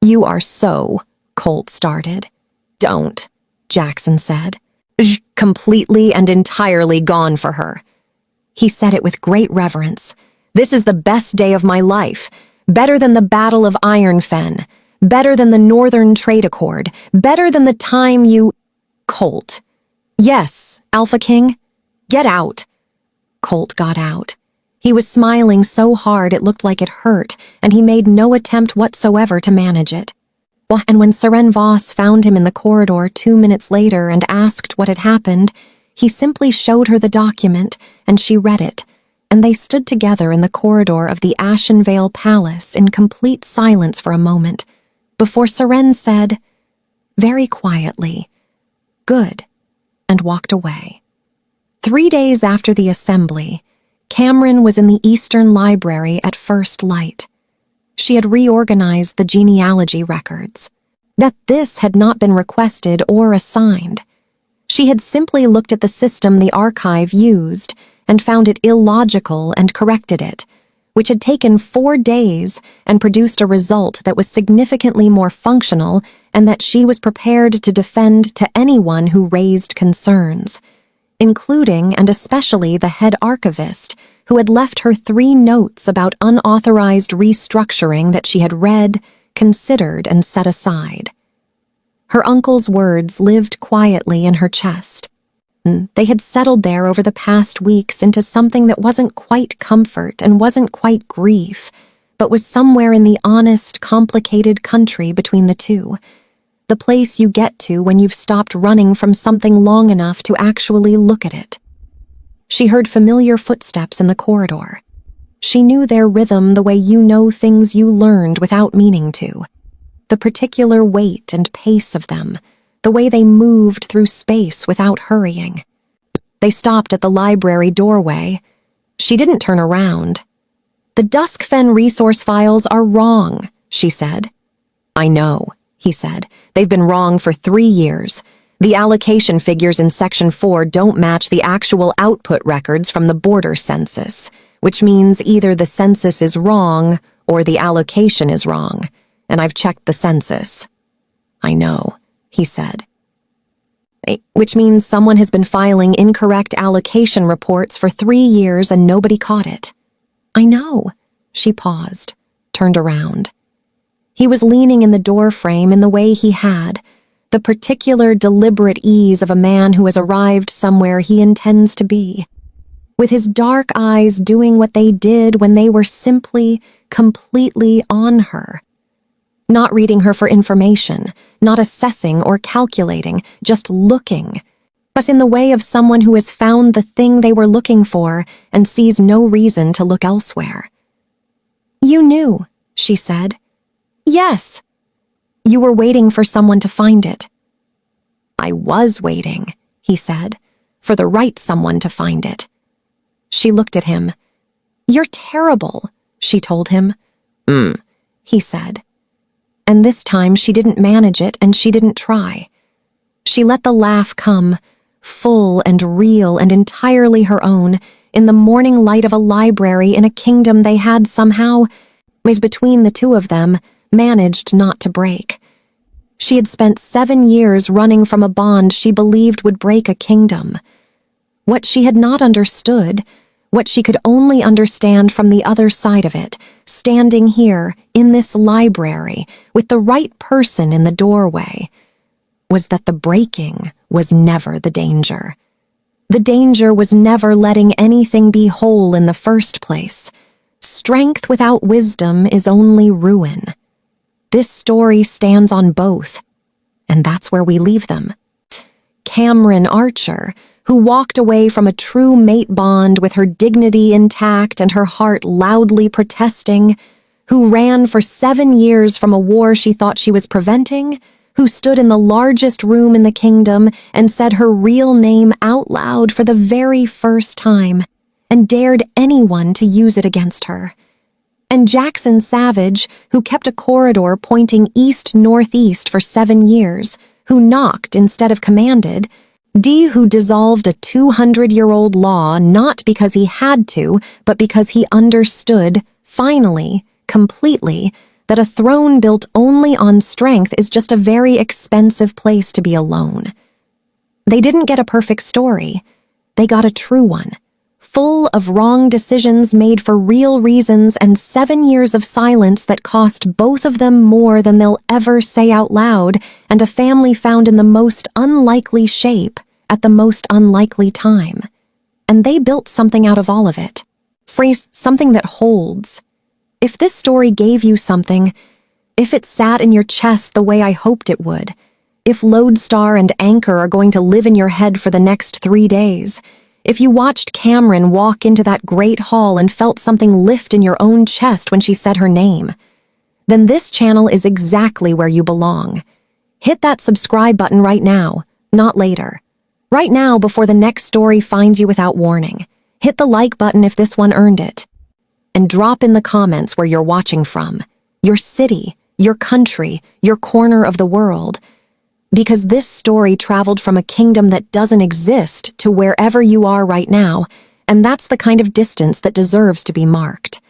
"You are so," Colt started. "Don't," Jackson said. "Completely and entirely gone for her." He said it with great reverence. "This is the best day of my life, better than the Battle of Iron Fen. Better than the Northern Trade Accord. Better than the time you—" Colt. "Yes, Alpha King. Get out." Colt got out. He was smiling so hard it looked like it hurt, and he made no attempt whatsoever to manage it. And when Seren Voss found him in the corridor 2 minutes later and asked what had happened, he simply showed her the document, and she read it, and they stood together in the corridor of the Ashenvale Palace in complete silence for a moment, before Seren said, very quietly, "Good," and walked away. 3 days after the assembly, Cameron was in the Eastern Library at first light. She had reorganized the genealogy records. That this had not been requested or assigned. She had simply looked at the system the archive used and found it illogical and corrected it, which had taken 4 days and produced a result that was significantly more functional and that she was prepared to defend to anyone who raised concerns, including and especially the head archivist, who had left her 3 notes about unauthorized restructuring that she had read, considered, and set aside. Her uncle's words lived quietly in her chest. They had settled there over the past weeks into something that wasn't quite comfort and wasn't quite grief, but was somewhere in the honest, complicated country between the two. The place you get to when you've stopped running from something long enough to actually look at it. She heard familiar footsteps in the corridor. She knew their rhythm the way you know things you learned without meaning to. The particular weight and pace of them, the way they moved through space without hurrying. They stopped at the library doorway. She didn't turn around. "The Duskfen resource files are wrong," she said. "I know," he said. "They've been wrong for 3 years. The allocation figures in Section 4 don't match the actual output records from the border census, which means either the census is wrong or the allocation is wrong, and I've checked the census." "I know," he said. "Which means someone has been filing incorrect allocation reports for 3 years and nobody caught it." "I know." She paused, turned around. He was leaning in the doorframe in the way he had, the particular deliberate ease of a man who has arrived somewhere he intends to be, with his dark eyes doing what they did when they were simply, completely on her. Not reading her for information, not assessing or calculating, just looking, but in the way of someone who has found the thing they were looking for and sees no reason to look elsewhere. "You knew," she said. "Yes. You were waiting for someone to find it." "I was waiting," he said, "for the right someone to find it." She looked at him. "You're terrible," she told him. He said. And this time she didn't manage it and she didn't try. She let the laugh come, full and real and entirely her own, in the morning light of a library in a kingdom they had somehow, was between the two of them, managed not to break. She had spent 7 years running from a bond she believed would break a kingdom. What she had not understood, what she could only understand from the other side of it, standing here, in this library, with the right person in the doorway, was that the breaking was never the danger. The danger was never letting anything be whole in the first place. Strength without wisdom is only ruin. This story stands on both, and that's where we leave them. Cameron Archer, who walked away from a true mate bond with her dignity intact and her heart loudly protesting, who ran for 7 years from a war she thought she was preventing, who stood in the largest room in the kingdom and said her real name out loud for the very first time, and dared anyone to use it against her. And Jackson Savage, who kept a corridor pointing east-northeast for 7 years, who knocked instead of commanded, D, who dissolved a 200-year-old law not because he had to, but because he understood, finally, completely, that a throne built only on strength is just a very expensive place to be alone. They didn't get a perfect story. They got a true one, full of wrong decisions made for real reasons and 7 years of silence that cost both of them more than they'll ever say out loud, and a family found in the most unlikely shape at the most unlikely time. And they built something out of all of it. Phrase something that holds. If this story gave you something, if it sat in your chest the way I hoped it would, if Lodestar and Anchor are going to live in your head for the next 3 days, if you watched Cameron walk into that great hall and felt something lift in your own chest when she said her name, then this channel is exactly where you belong. Hit that subscribe button right now, not later. Right now, before the next story finds you without warning. Hit the like button if this one earned it. And drop in the comments where you're watching from, your city, your country, your corner of the world. Because this story traveled from a kingdom that doesn't exist to wherever you are right now, and that's the kind of distance that deserves to be marked.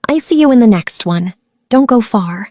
I see you in the next one. Don't go far.